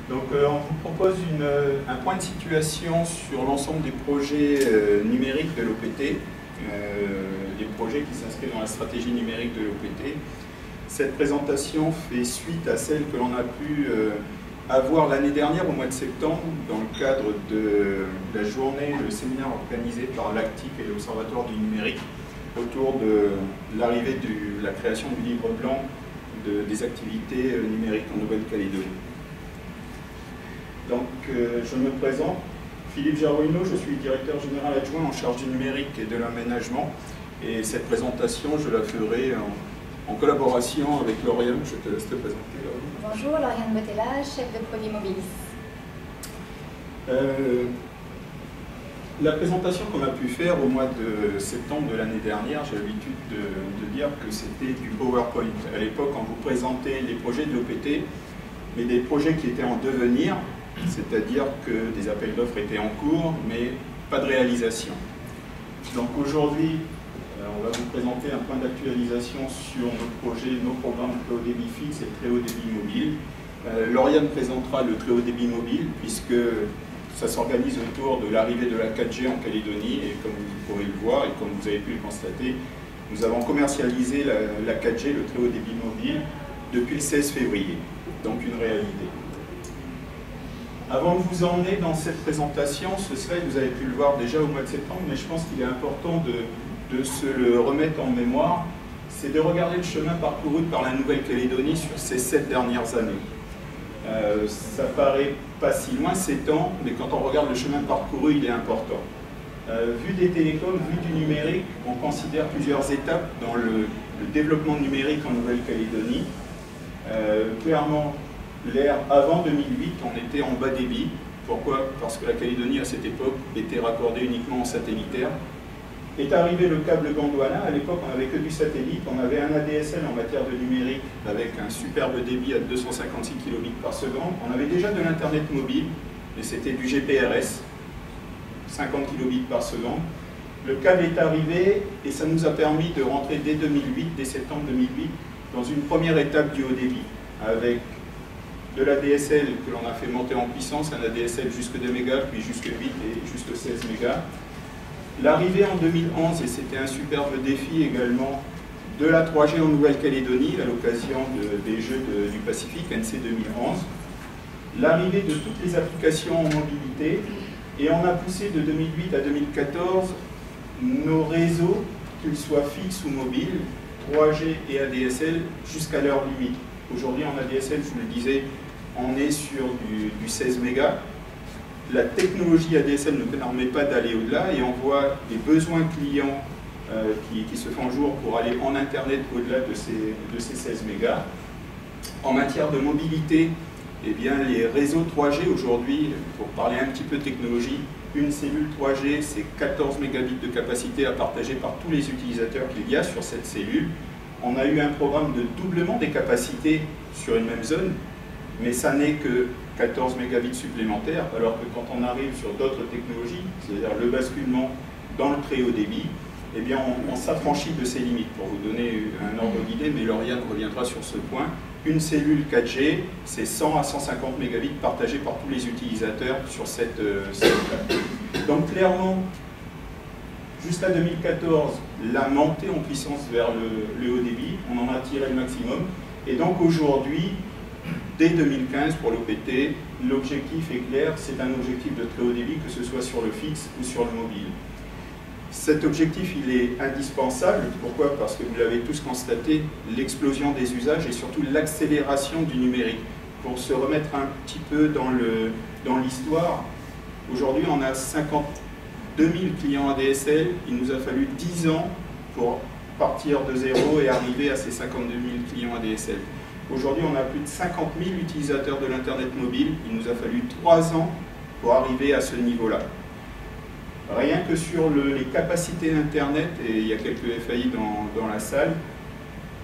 Donc on vous propose un point de situation sur l'ensemble des projets numériques de l'OPT, des projets qui s'inscrivent dans la stratégie numérique de l'OPT. Cette présentation fait suite à celle que l'on a pu avoir l'année dernière au mois de septembre dans le cadre de la journée, le séminaire organisé par l'ACTIC et l'Observatoire du numérique autour de l'arrivée de la création du livre blanc des activités numériques en Nouvelle-Calédonie. Donc, je me présente, Philippe Jarouino, je suis directeur général adjoint en charge du numérique et de l'aménagement. Et cette présentation, je la ferai en collaboration avec Lauriane. Je te laisse te présenter, Lauriane. Bonjour, Lauriane Botella, chef de produit Mobilis. La présentation qu'on a pu faire au mois de septembre de l'année dernière, j'ai l'habitude de dire que c'était du PowerPoint. À l'époque, on vous présentait les projets de l'OPT, mais des projets qui étaient en devenir, c'est-à-dire que des appels d'offres étaient en cours, mais pas de réalisation. Donc aujourd'hui, on va vous présenter un point d'actualisation sur nos projets, nos programmes très haut débit fixe et très haut débit mobile. Lauriane présentera le très haut débit mobile, puisque ça s'organise autour de l'arrivée de la 4G en Calédonie, et comme vous pourrez le voir, et comme vous avez pu le constater, nous avons commercialisé la 4G, le très haut débit mobile, depuis le 16 février, donc une réalité. Avant de vous emmener dans cette présentation, ce slide, vous avez pu le voir déjà au mois de septembre, mais je pense qu'il est important de se le remettre en mémoire, c'est de regarder le chemin parcouru par la Nouvelle-Calédonie sur ces 7 dernières années. Ça paraît pas si loin, 7 ans, mais quand on regarde le chemin parcouru, il est important. Vu des télécoms, vu du numérique, on considère plusieurs étapes dans le développement numérique en Nouvelle-Calédonie. Clairement, l'ère avant 2008, on était en bas débit. Pourquoi? Parce que la Calédonie, à cette époque, était raccordée uniquement en satellitaire. Est arrivé le câble Gondwana. À l'époque, on n'avait que du satellite. On avait un ADSL en matière de numérique avec un superbe débit à 256 kilobits par seconde. On avait déjà de l'Internet mobile, mais c'était du GPRS, 50 kilobits par seconde. Le câble est arrivé et ça nous a permis de rentrer dès 2008, dès septembre 2008, dans une première étape du haut débit, avec de l'ADSL que l'on a fait monter en puissance, un ADSL jusque 2 mégas, puis jusque 8 et jusque 16 mégas. L'arrivée en 2011, et c'était un superbe défi également, de la 3G en Nouvelle-Calédonie à l'occasion des Jeux du Pacifique, NC 2011. L'arrivée de toutes les applications en mobilité, et on a poussé de 2008 à 2014 nos réseaux, qu'ils soient fixes ou mobiles, 3G et ADSL, jusqu'à leur limite. Aujourd'hui en ADSL, je vous le disais, on est sur du 16 mégas. La technologie ADSL ne permet pas d'aller au-delà et on voit des besoins clients qui se font jour pour aller en Internet au-delà de ces 16 mégas. En matière de mobilité, eh bien, les réseaux 3G aujourd'hui, pour parler un petit peu de technologie, une cellule 3G, c'est 14 mégabits de capacité à partager par tous les utilisateurs qu'il y a sur cette cellule. On a eu un programme de doublement des capacités sur une même zone, mais ça n'est que 14 mégabits supplémentaires, alors que quand on arrive sur d'autres technologies, c'est-à-dire le basculement dans le très haut débit, eh bien on s'affranchit de ces limites. Pour vous donner un ordre d'idée, mais Lauriane reviendra sur ce point, une cellule 4G, c'est 100 à 150 mégabits partagés par tous les utilisateurs sur cette cellule. Donc clairement, jusqu'à 2014, la montée en puissance vers le haut débit, on en a tiré le maximum, et donc aujourd'hui, dès 2015, pour l'OPT, l'objectif est clair, c'est un objectif de très haut débit, que ce soit sur le fixe ou sur le mobile. Cet objectif, il est indispensable. Pourquoi? Parce que vous l'avez tous constaté, l'explosion des usages et surtout l'accélération du numérique. Pour se remettre un petit peu dans l'histoire, aujourd'hui on a 52 000 clients ADSL, il nous a fallu 10 ans pour partir de zéro et arriver à ces 52 000 clients ADSL. Aujourd'hui, on a plus de 50 000 utilisateurs de l'Internet mobile. Il nous a fallu 3 ans pour arriver à ce niveau-là. Rien que sur les capacités Internet, et il y a quelques FAI dans la salle,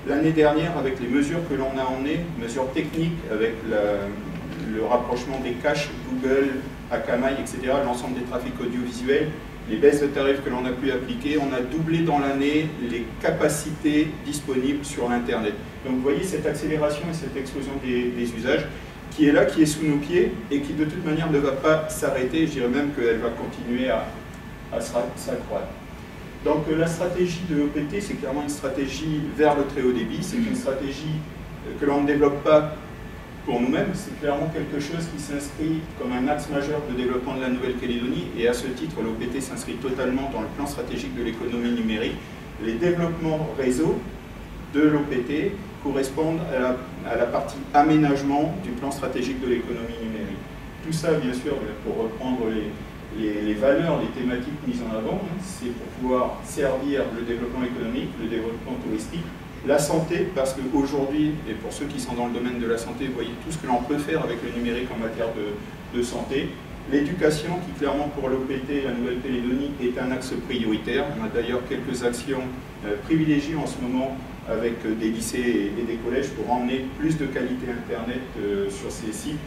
l'année dernière, avec les mesures que l'on a emmenées, mesures techniques, avec le rapprochement des caches Google, Akamai, etc., l'ensemble des trafics audiovisuels, les baisses de tarifs que l'on a pu appliquer, on a doublé dans l'année les capacités disponibles sur l'Internet. Donc vous voyez cette accélération et cette explosion des usages qui est là, qui est sous nos pieds et qui de toute manière ne va pas s'arrêter. Je dirais même qu'elle va continuer à s'accroître. Donc la stratégie de l'OPT, c'est clairement une stratégie vers le très haut débit. C'est une stratégie que l'on ne développe pas pour nous-mêmes, c'est clairement quelque chose qui s'inscrit comme un axe majeur de développement de la Nouvelle-Calédonie, et à ce titre, l'OPT s'inscrit totalement dans le plan stratégique de l'économie numérique. Les développements réseau de l'OPT correspondent à la partie aménagement du plan stratégique de l'économie numérique. Tout ça, bien sûr, pour reprendre les valeurs, les thématiques mises en avant, c'est pour pouvoir servir le développement économique, le développement touristique, la santé, parce qu'aujourd'hui, et pour ceux qui sont dans le domaine de la santé, vous voyez tout ce que l'on peut faire avec le numérique en matière de santé. L'éducation, qui clairement pour l'OPT, la Nouvelle-Calédonie, est un axe prioritaire. On a d'ailleurs quelques actions privilégiées en ce moment avec des lycées et des collèges pour emmener plus de qualité Internet sur ces sites.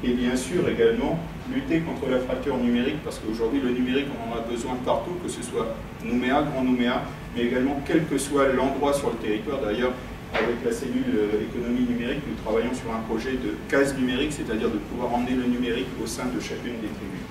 Et bien sûr également lutter contre la fracture numérique, parce qu'aujourd'hui le numérique on en a besoin partout, que ce soit Nouméa, Grand Nouméa, mais également quel que soit l'endroit sur le territoire. D'ailleurs, avec la cellule économie numérique, nous travaillons sur un projet de case numérique, c'est-à-dire de pouvoir emmener le numérique au sein de chacune des tribus.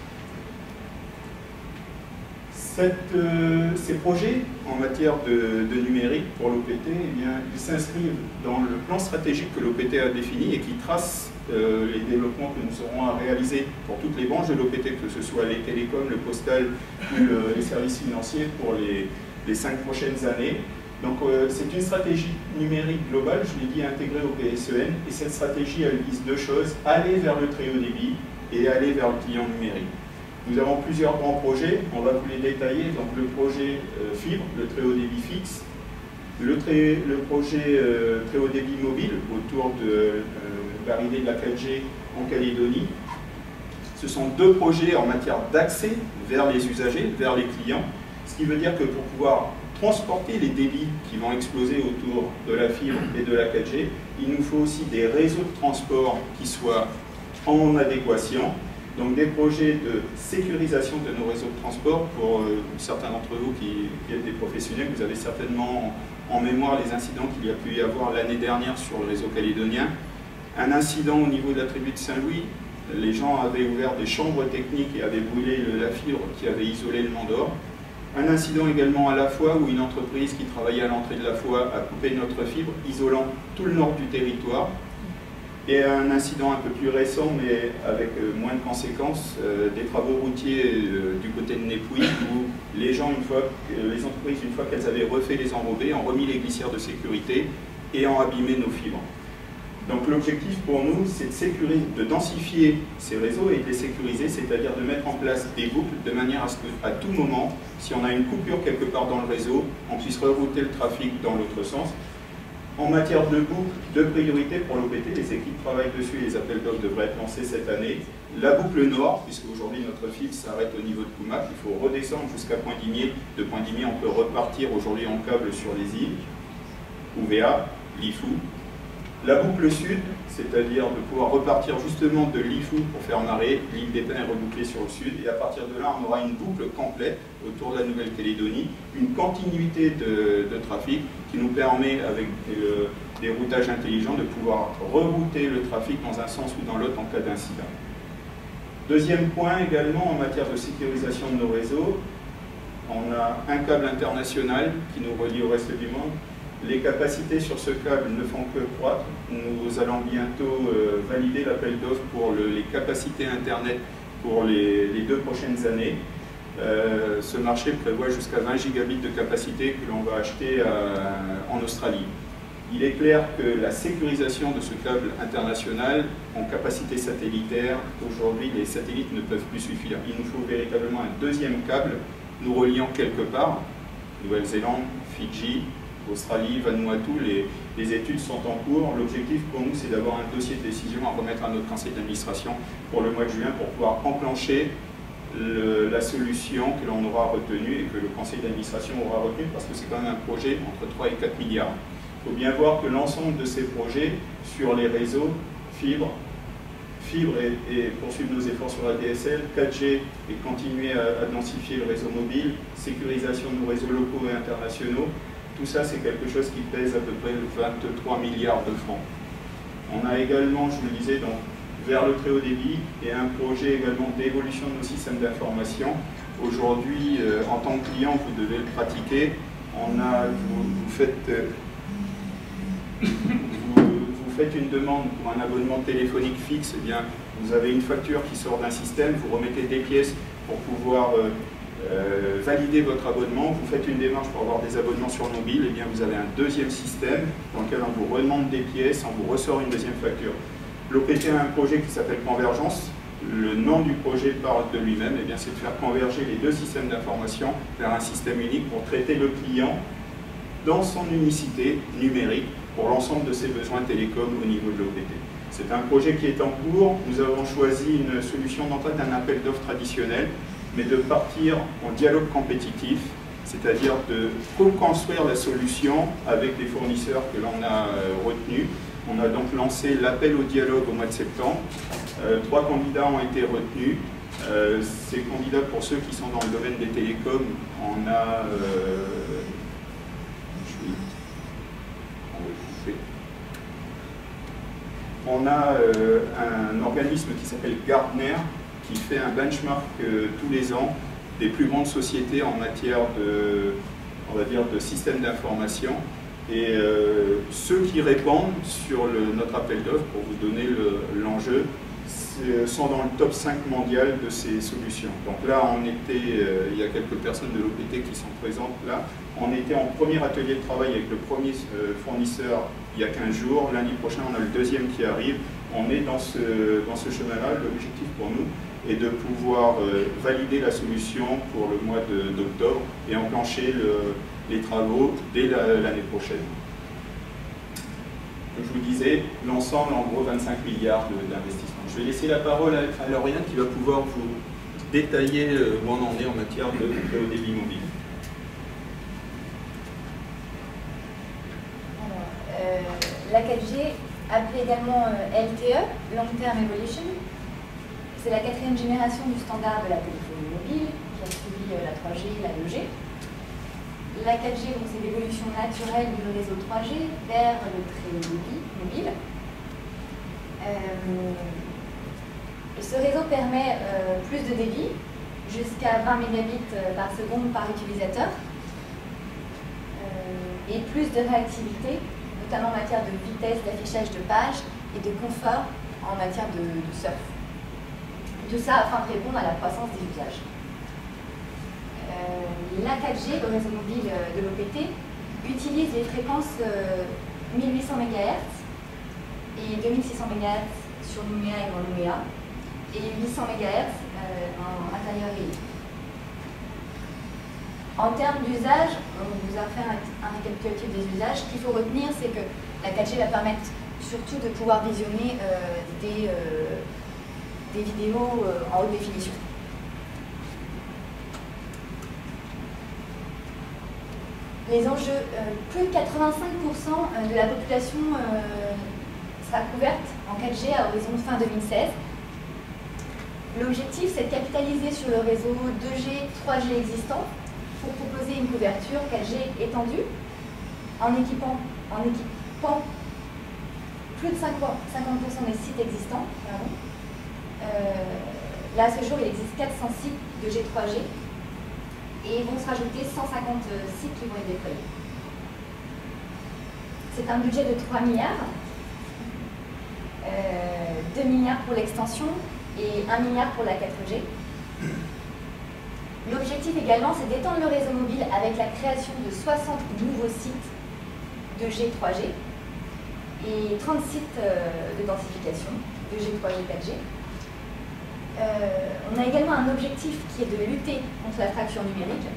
Ces projets en matière de numérique pour l'OPT, eh bien, ils s'inscrivent dans le plan stratégique que l'OPT a défini et qui trace les développements que nous aurons à réaliser pour toutes les branches de l'OPT, que ce soit les télécoms, le postal ou les services financiers pour les 5 prochaines années. Donc c'est une stratégie numérique globale, je l'ai dit, intégrée au PSEN, et cette stratégie, elle vise deux choses: aller vers le très haut débit et aller vers le client numérique. Nous avons plusieurs grands projets, on va vous les détailler. Donc le projet fibre, le très haut débit fixe, le projet très haut débit mobile autour de l'arrivée de la 4G en Calédonie. Ce sont deux projets en matière d'accès vers les usagers, vers les clients, ce qui veut dire que pour pouvoir transporter les débits qui vont exploser autour de la fibre et de la 4G, il nous faut aussi des réseaux de transport qui soient en adéquation. Donc des projets de sécurisation de nos réseaux de transport. Pour certains d'entre vous qui êtes des professionnels, vous avez certainement en mémoire les incidents qu'il y a pu y avoir l'année dernière sur le réseau calédonien. Un incident au niveau de la tribu de Saint-Louis, les gens avaient ouvert des chambres techniques et avaient brûlé la fibre qui avait isolé le Mont d'Or. Un incident également à La Foix, où une entreprise qui travaillait à l'entrée de La Foix a coupé notre fibre, isolant tout le nord du territoire. Et un incident un peu plus récent, mais avec moins de conséquences, des travaux routiers du côté de Népouy, où les entreprises, une fois qu'elles avaient refait les enrobés, ont remis les glissières de sécurité et ont abîmé nos fibres. Donc l'objectif pour nous, c'est de sécuriser, de densifier ces réseaux et de les sécuriser, c'est-à-dire de mettre en place des boucles de manière à ce qu'à tout moment, si on a une coupure quelque part dans le réseau, on puisse rerouter le trafic dans l'autre sens. En matière de boucle de priorité pour l'OPT, les équipes travaillent dessus, les appels d'offres devraient être lancés cette année. La boucle nord, puisque aujourd'hui notre fibre s'arrête au niveau de Koumak, il faut redescendre jusqu'à Pointe-Dimier. De Pointe-Dimier, on peut repartir aujourd'hui en câble sur les îles, Ouvéa, Lifou. La boucle sud, c'est-à-dire de pouvoir repartir justement de Lifou pour faire marée, l'île des Pins est rebouclée sur le sud, et à partir de là, on aura une boucle complète autour de la Nouvelle-Calédonie, une continuité de trafic qui nous permet, avec des routages intelligents, de pouvoir rerouter le trafic dans un sens ou dans l'autre en cas d'incident. Deuxième point également, en matière de sécurisation de nos réseaux, on a un câble international qui nous relie au reste du monde. Les capacités sur ce câble ne font que croître. Nous allons bientôt valider l'appel d'offres pour les capacités Internet pour les 2 prochaines années. Ce marché prévoit jusqu'à 20 gigabits de capacité que l'on va acheter en Australie. Il est clair que la sécurisation de ce câble international en capacité satellitaire, aujourd'hui les satellites ne peuvent plus suffire. Il nous faut véritablement un deuxième câble nous reliant quelque part, Nouvelle-Zélande, Fidji, Australie, Vanuatu, les études sont en cours. L'objectif pour nous, c'est d'avoir un dossier de décision à remettre à notre conseil d'administration pour le mois de juin pour pouvoir enclencher la solution que l'on aura retenue et que le conseil d'administration aura retenu, parce que c'est quand même un projet entre 3 et 4 milliards. Il faut bien voir que l'ensemble de ces projets sur les réseaux, fibre, fibre et poursuivre nos efforts sur la DSL, 4G et continuer à densifier le réseau mobile, sécurisation de nos réseaux locaux et internationaux. Tout ça, c'est quelque chose qui pèse à peu près 23 milliards de francs. On a également, je vous le disais, donc, vers le très haut débit et un projet également d'évolution de nos systèmes d'information. Aujourd'hui, en tant que client, vous devez le pratiquer. Vous faites une demande pour un abonnement téléphonique fixe, eh bien, vous avez une facture qui sort d'un système, vous remettez des pièces pour pouvoir valider votre abonnement, vous faites une démarche pour avoir des abonnements sur mobile, eh bien, vous avez un deuxième système dans lequel on vous redemande des pièces, on vous ressort une deuxième facture. L'OPT a un projet qui s'appelle Convergence. Le nom du projet parle de lui-même, eh bien, c'est de faire converger les deux systèmes d'information vers un système unique pour traiter le client dans son unicité numérique pour l'ensemble de ses besoins télécoms au niveau de l'OPT. C'est un projet qui est en cours. Nous avons choisi une solution non pas d'un appel d'offres traditionnel, mais de partir en dialogue compétitif, c'est-à-dire de co-construire la solution avec les fournisseurs que l'on a retenus. On a donc lancé l'appel au dialogue au mois de septembre. 3 candidats ont été retenus. Ces candidats, pour ceux qui sont dans le domaine des télécoms, on a... On a un organisme qui s'appelle Gartner, qui fait un benchmark tous les ans des plus grandes sociétés en matière de, on va dire, de systèmes d'information. Et ceux qui répondent sur notre appel d'offres, pour vous donner l'enjeu, sont dans le top 5 mondial de ces solutions. Donc là, il y a quelques personnes de l'OPT qui sont présentes là. On était en premier atelier de travail avec le premier fournisseur il y a 15 jours. Lundi prochain, on a le deuxième qui arrive. On est dans ce chemin-là. L'objectif pour nous est de pouvoir valider la solution pour le mois d'octobre et enclencher les travaux dès l'année prochaine. Comme je vous disais, l'ensemble, en gros, 25 milliards d'investissements. Je vais laisser la parole à Lauriane qui va pouvoir vous détailler où on en est en matière de très haut débit mobile. La 4G, appelée également LTE, Long Term Evolution, c'est la 4e génération du standard de la téléphonie mobile qui a suivi la 3G et la 2G. La 4G, c'est l'évolution naturelle du réseau 3G vers le très haut débit mobile. Ce réseau permet plus de débit, jusqu'à 20 mégabits par seconde par utilisateur, et plus de réactivité, notamment en matière de vitesse d'affichage de pages et de confort en matière de surf. Tout ça afin de répondre à la croissance des usages. La 4G, le réseau mobile de l'OPT, utilise les fréquences 1800 MHz et 2600 MHz sur Nouméa et Grand Nouméa, et 800 MHz en intérieur et libre. En termes d'usage, on vous a fait un récapitulatif des usages. Ce qu'il faut retenir, c'est que la 4G va permettre surtout de pouvoir visionner des vidéos en haute définition. Les enjeux, plus de 85% de la population sera couverte en 4G à horizon fin 2016. L'objectif, c'est de capitaliser sur le réseau 2G, 3G existant pour proposer une couverture 4G étendue en équipant plus de 50% des sites existants. Là, à ce jour, il existe 400 sites 2G, 3G et ils vont se rajouter 150 sites qui vont être déployés. C'est un budget de 3 milliards, 2 milliards pour l'extension et 1 milliard pour la 4G. L'objectif également, c'est d'étendre le réseau mobile avec la création de 60 nouveaux sites 2G, 3G et 30 sites de densification 2G, 3G, 4G. On a également un objectif qui est de lutter contre la fracture numérique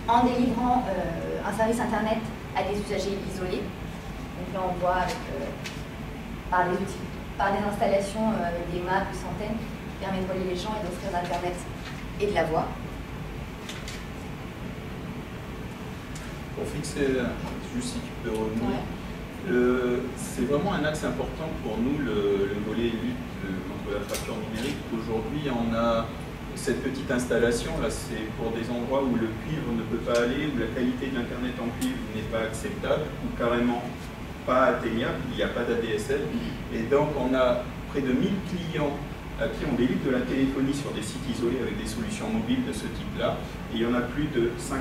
en délivrant un service internet à des usagers isolés. Donc là, on voit par des installations avec des maps, des centaines, qui permettent de relier les gens et d'offrir l'internet et de la voix. Pour fixer, juste si tu peux revenir, ouais. c'est vraiment un axe important pour nous, le volet lutte contre la fracture numérique. Aujourd'hui, on a cette petite installation, là, c'est pour des endroits où le cuivre ne peut pas aller, où la qualité de l'Internet en cuivre n'est pas acceptable, ou carrément pas atteignable, il n'y a pas d'ADSL. Et donc, on a près de 1000 clients qui ont des luttes de la téléphonie sur des sites isolés avec des solutions mobiles de ce type-là. Et il y en a plus de 50%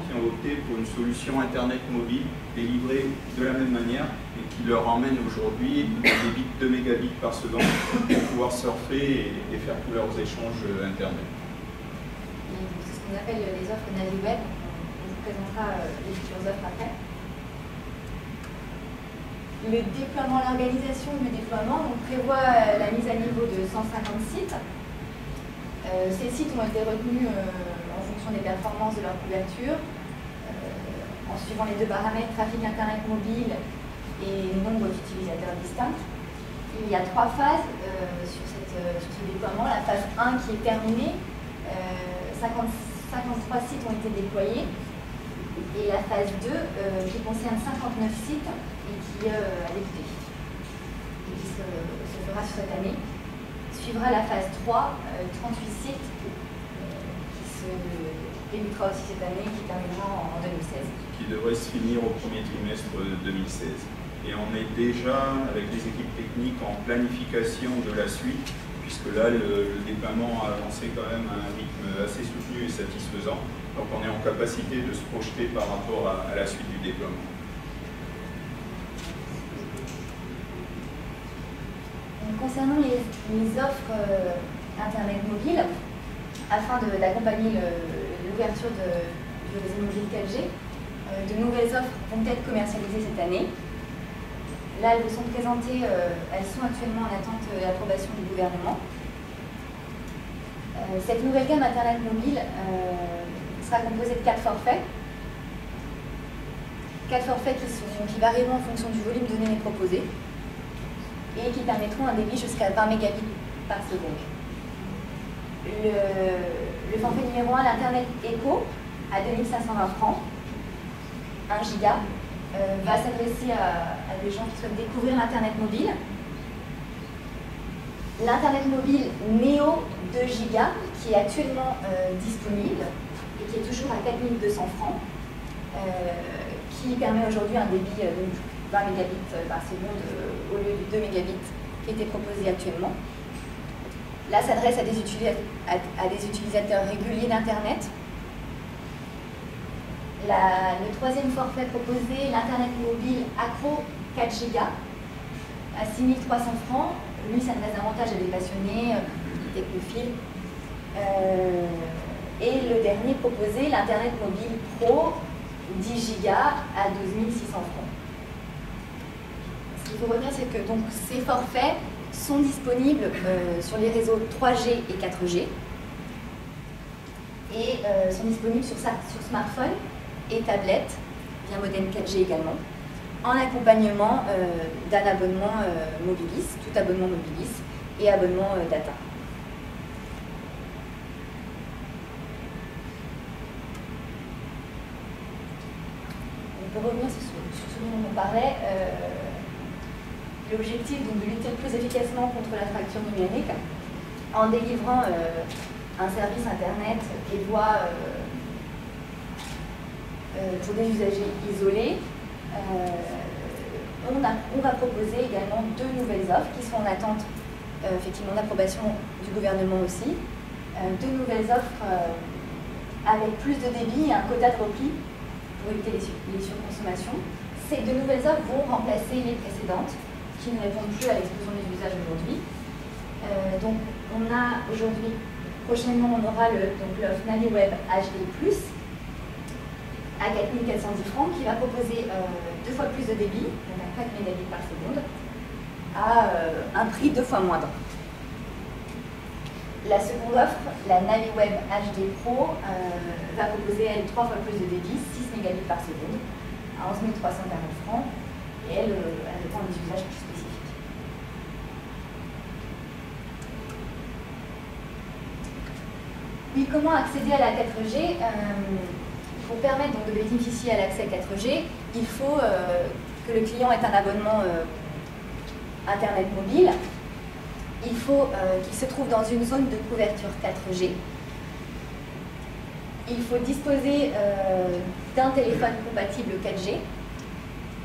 qui ont opté pour une solution Internet mobile délivrée de la même manière et qui leur emmène aujourd'hui des débits de 2 mégabits par seconde pour pouvoir surfer et faire tous leurs échanges Internet. C'est ce qu'on appelle les offres NaviWeb. On vous présentera les futures offres après. Le déploiement, l'organisation du déploiement prévoit la mise à niveau de 150 sites. Ces sites ont été retenus en fonction des performances de leur couverture, en suivant les deux paramètres, trafic Internet mobile et nombre d'utilisateurs distincts. Il y a 3 phases sur ce déploiement. La phase 1 qui est terminée, 53 sites ont été déployés. Et la phase 2 qui concerne 59 sites et qui a débuté, et qui se fera sur cette année. Suivra la phase 3, 38 sites qui se débutera aussi cette année, qui terminera en 2016. Qui devrait se finir au premier trimestre 2016. Et on est déjà, avec les équipes techniques, en planification de la suite, puisque là, le déploiement a avancé quand même à un rythme assez soutenu et satisfaisant. Donc on est en capacité de se projeter par rapport à la suite du déploiement. Concernant les offres Internet mobile, afin d'accompagner l'ouverture du réseau mobile 4G, de nouvelles offres vont être commercialisées cette année. Là, elles vous sont présentées, elles sont actuellement en attente d'approbation du gouvernement. Cette nouvelle gamme Internet mobile sera composée de 4 forfaits. 4 forfaits qui varieront en fonction du volume de données proposé et qui permettront un débit jusqu'à 20 mégabits par seconde. Le forfait numéro 1, l'Internet Eco, à 2520 francs, 1 giga, va s'adresser à des gens qui souhaitent découvrir l'Internet mobile. L'Internet mobile Neo 2 giga, qui est actuellement disponible et qui est toujours à 4200 francs, qui permet aujourd'hui un débit de 20 mégabits par seconde au lieu du 2 mégabits qui était proposé actuellement. Là, s'adresse à des utilisateurs réguliers d'Internet. Le troisième forfait proposé, l'Internet mobile Acro 4 Go à 6300 francs. Lui, s'adresse davantage à des passionnés, des technophiles. Et le dernier proposé, l'Internet mobile Pro 10 Go à 12 600 francs. Ce qu'il faut retenir, c'est que donc, ces forfaits sont disponibles sur les réseaux 3G et 4G et sont disponibles sur smartphone et tablette, via modem 4G également, en accompagnement d'un abonnement Mobilis, tout abonnement Mobilis et abonnement data. Pour revenir sur ce dont on parlait, l'objectif de lutter plus efficacement contre la fracture numérique en délivrant un service Internet et voix pour des usagers isolés, on va proposer également 2 nouvelles offres qui sont en attente effectivement d'approbation du gouvernement aussi. 2 nouvelles offres avec plus de débit et un quota de repli pour éviter les surconsommations. Ces 2 nouvelles offres vont remplacer les précédentes qui ne répondent plus à l'explosion des usages aujourd'hui. Donc on a aujourd'hui, prochainement on aura l'offre NaviWeb HD+, à 4410 francs, qui va proposer 2 fois plus de débit, donc à 4 mégabits par seconde, à un prix 2 fois moindre. La seconde offre, la NaviWeb HD Pro, va proposer elle 3 fois plus de débit, 6 mégabits par seconde, à 11 340 francs, et elle répond à des usages plus spécifiques. Oui, comment accéder à la 4G? Pour permettre donc de bénéficier à l'accès 4G, il faut que le client ait un abonnement Internet mobile, il faut qu'il se trouve dans une zone de couverture 4G. Il faut disposer d'un téléphone compatible 4G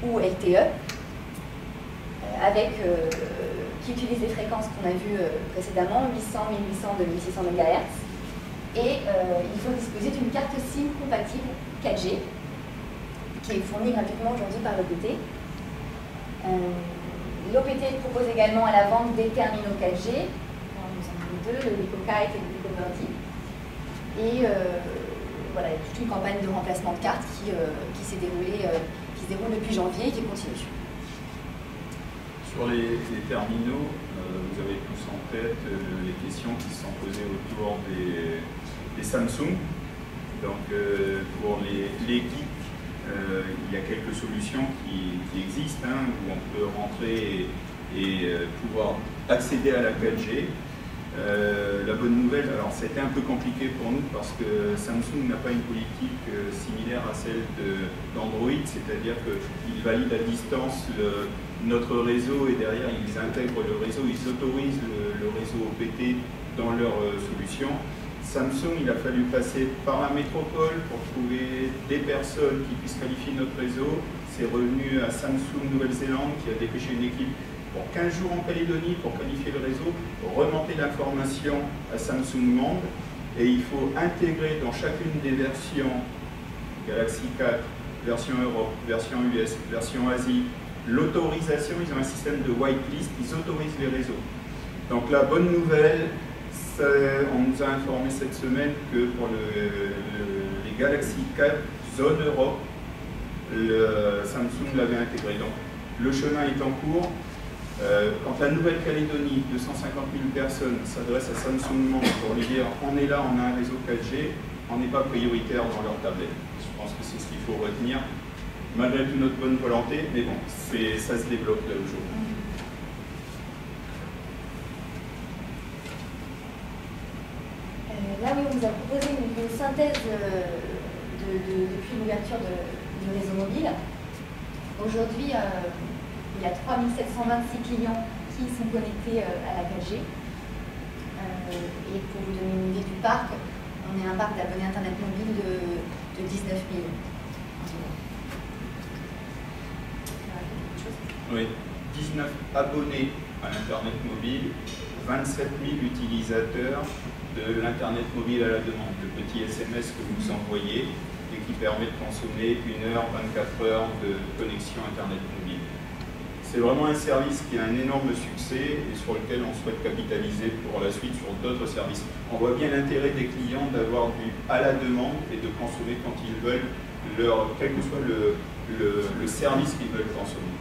ou LTE, qui utilise les fréquences qu'on a vues précédemment, 800, 1800, 2600 MHz. Et il faut disposer d'une carte SIM compatible 4G, qui est fournie gratuitement aujourd'hui par l'OPT. L'OPT propose également à la vente des terminaux 4G, nous en avons deux, le LicoKite et le LicoBirdie. Et voilà, il y a toute une campagne de remplacement de cartes qui se déroule depuis janvier et qui continue. Sur les terminaux, vous avez tous en tête les questions qui se sont posées autour des Samsung. Donc pour les geeks, il y a quelques solutions qui existent, hein, où on peut rentrer et pouvoir accéder à la 4G. La bonne nouvelle, alors c'était un peu compliqué pour nous parce que Samsung n'a pas une politique similaire à celle d'Android, c'est-à-dire qu'ils valident à distance notre réseau et derrière ils intègrent le réseau, ils autorisent le réseau OPT dans leur solution. Samsung, il a fallu passer par la métropole pour trouver des personnes qui puissent qualifier notre réseau. C'est revenu à Samsung Nouvelle-Zélande qui a dépêché une équipe pour 15 jours en Calédonie pour qualifier le réseau, remonter l'information à Samsung Monde et il faut intégrer dans chacune des versions Galaxy 4, version Europe, version US, version Asie, l'autorisation, ils ont un système de whitelist, ils autorisent les réseaux. Donc la bonne nouvelle, on nous a informé cette semaine que pour les Galaxy 4 zone Europe, Samsung l'avait intégré. Donc le chemin est en cours. Quand la Nouvelle-Calédonie, 250 000 personnes s'adressent à Samsung Monde pour lui dire on est là, on a un réseau 4G, on n'est pas prioritaire dans leur tablette. Je pense que c'est ce qu'il faut retenir, malgré toute notre bonne volonté, mais bon, ça se développe là aujourd'hui. Là, oui, on nous a proposé une synthèse depuis l'ouverture du réseau mobile. Aujourd'hui, il y a 3726 clients qui sont connectés à la 4G. Et pour vous donner une idée du parc, on est un parc d'abonnés Internet mobile de 19 000. Oui, 19 abonnés à l'Internet mobile, 27 000 utilisateurs de l'Internet mobile à la demande, le petit SMS que vous envoyez et qui permet de consommer 1 heure, 24 heures de connexion Internet mobile. C'est vraiment un service qui a un énorme succès et sur lequel on souhaite capitaliser pour la suite sur d'autres services. On voit bien l'intérêt des clients d'avoir du à la demande et de consommer quand ils veulent, quel que soit le service qu'ils veulent consommer.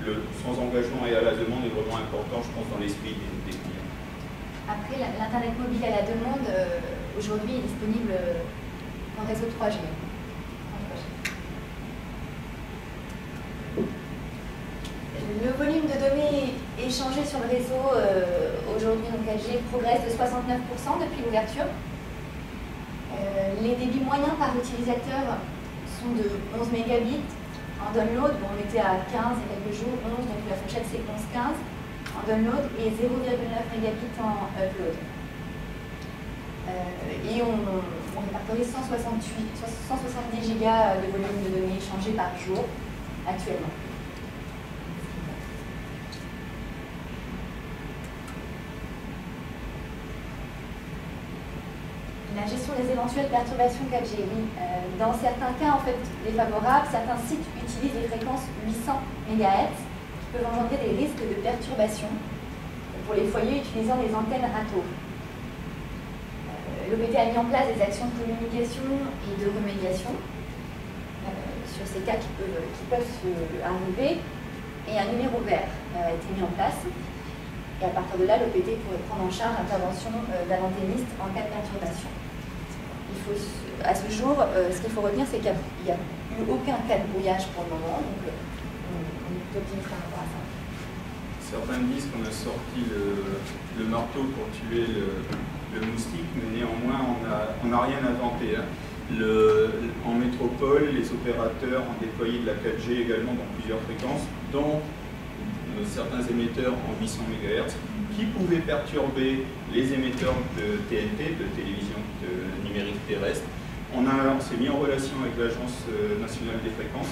Le sans engagement et à la demande est vraiment important, je pense, dans l'esprit des clients. Après, l'Internet mobile à la demande, aujourd'hui, est disponible en réseau 3G. Le volume de données échangées sur le réseau aujourd'hui en 4G progresse de 69% depuis l'ouverture. Les débits moyens par utilisateur sont de 11 mégabits en download. Bon, on était à 15 il y a quelques jours, 11, donc la fourchette c'est 11-15 en download et 0,9 mégabits en upload. Et on répertorie 170 gigas de volume de données échangées par jour actuellement. La gestion des éventuelles perturbations 4G, oui. Dans certains cas, en fait, défavorables, certains sites utilisent les fréquences 800 MHz qui peuvent engendrer des risques de perturbation pour les foyers utilisant les antennes râteaux. L'OPT a mis en place des actions de communication et de remédiation sur ces cas qui peuvent arriver, et un numéro vert a été mis en place. Et à partir de là, l'OPT pourrait prendre en charge l'intervention d'un antenniste en cas de perturbation. À ce jour, ce qu'il faut retenir, c'est qu'il n'y a eu aucun cas de brouillage pour le moment, donc on est optimiste par rapport à ça. Certains disent qu'on a sorti le marteau pour tuer le moustique, mais néanmoins, on n'a rien inventé. Hein. En métropole, les opérateurs ont déployé de la 4G également dans plusieurs fréquences, dont certains émetteurs en 800 MHz qui pouvaient perturber les émetteurs de TNT, de télévision numérique terrestre. On s'est mis en relation avec l'Agence nationale des fréquences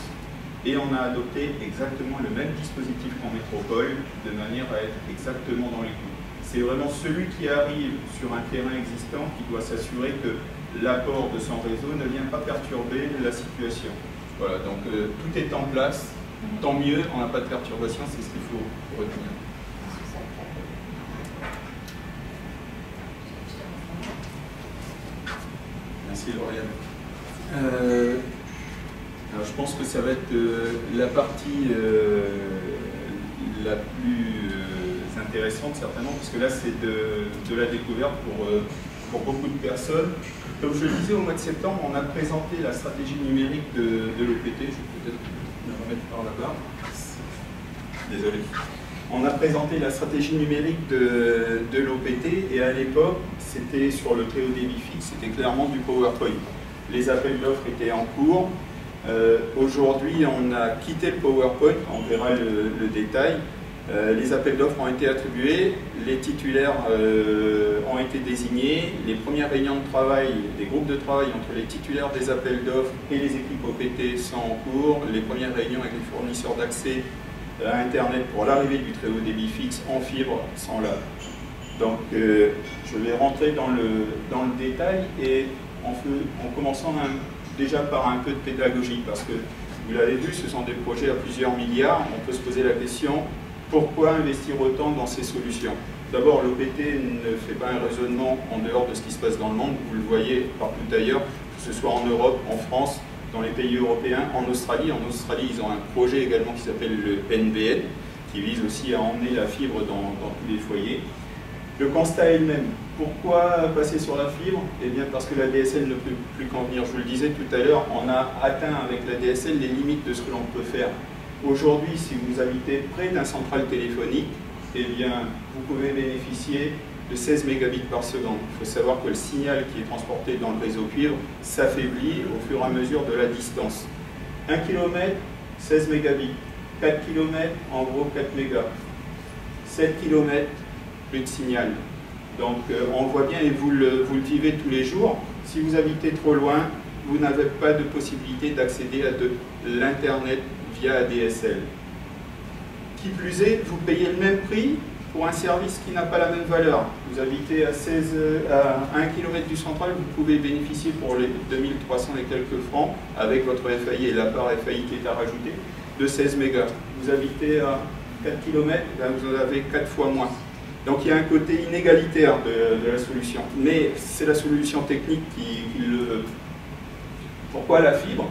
et on a adopté exactement le même dispositif qu'en métropole de manière à être exactement dans les clous. C'est vraiment celui qui arrive sur un terrain existant qui doit s'assurer que l'apport de son réseau ne vient pas perturber la situation. Voilà, donc tout est en place. Tant mieux, on n'a pas de perturbation, c'est ce qu'il faut retenir. Merci Lauriane. Alors, je pense que ça va être la partie la plus intéressante certainement, parce que là c'est de la découverte pour beaucoup de personnes. Comme je le disais, au mois de septembre, on a présenté la stratégie numérique de l'OPT. Je vais peut-être me remettre par là-bas. Désolé. On a présenté la stratégie numérique de l'OPT et à l'époque, c'était sur le très haut débit fixe, c'était clairement du PowerPoint. Les appels d'offres étaient en cours. Aujourd'hui, on a quitté le PowerPoint, on verra le détail. Les appels d'offres ont été attribués, les titulaires ont été désignés, les premières réunions de travail, des groupes de travail entre les titulaires des appels d'offres et les équipes OPT sont en cours, les premières réunions avec les fournisseurs d'accès à Internet pour l'arrivée du très haut débit fixe en fibre sont là. Donc je vais rentrer dans le détail et en commençant déjà par un peu de pédagogie, parce que vous l'avez vu, ce sont des projets à plusieurs milliards, on peut se poser la question: pourquoi investir autant dans ces solutions? D'abord, l'OPT ne fait pas un raisonnement en dehors de ce qui se passe dans le monde, vous le voyez partout ailleurs, que ce soit en Europe, en France, dans les pays européens, en Australie. En Australie, ils ont un projet également qui s'appelle le NBN, qui vise aussi à emmener la fibre dans tous les foyers. Le constat est le même. Pourquoi passer sur la fibre? Eh bien parce que la DSL ne peut plus convenir. Je vous le disais tout à l'heure, on a atteint avec la DSL les limites de ce que l'on peut faire. Aujourd'hui, si vous habitez près d'un central téléphonique, eh bien, vous pouvez bénéficier de 16 mégabits par seconde. Il faut savoir que le signal qui est transporté dans le réseau cuivre s'affaiblit au fur et à mesure de la distance. 1 km, 16 mégabits. 4 km, en gros 4 mégas. 7 km, plus de signal. Donc on voit bien, et vous le vivez tous les jours, si vous habitez trop loin, vous n'avez pas de possibilité d'accéder à de l'Internet via ADSL. Qui plus est, vous payez le même prix pour un service qui n'a pas la même valeur. Vous habitez à 1 km du central, vous pouvez bénéficier pour les 2300 et quelques francs, avec votre FAI et la part FAI qui est à rajouter, de 16 mégas. Vous habitez à 4 km, vous en avez 4 fois moins. Donc il y a un côté inégalitaire de la solution. Mais c'est la solution technique qui le veut. Pourquoi la fibre?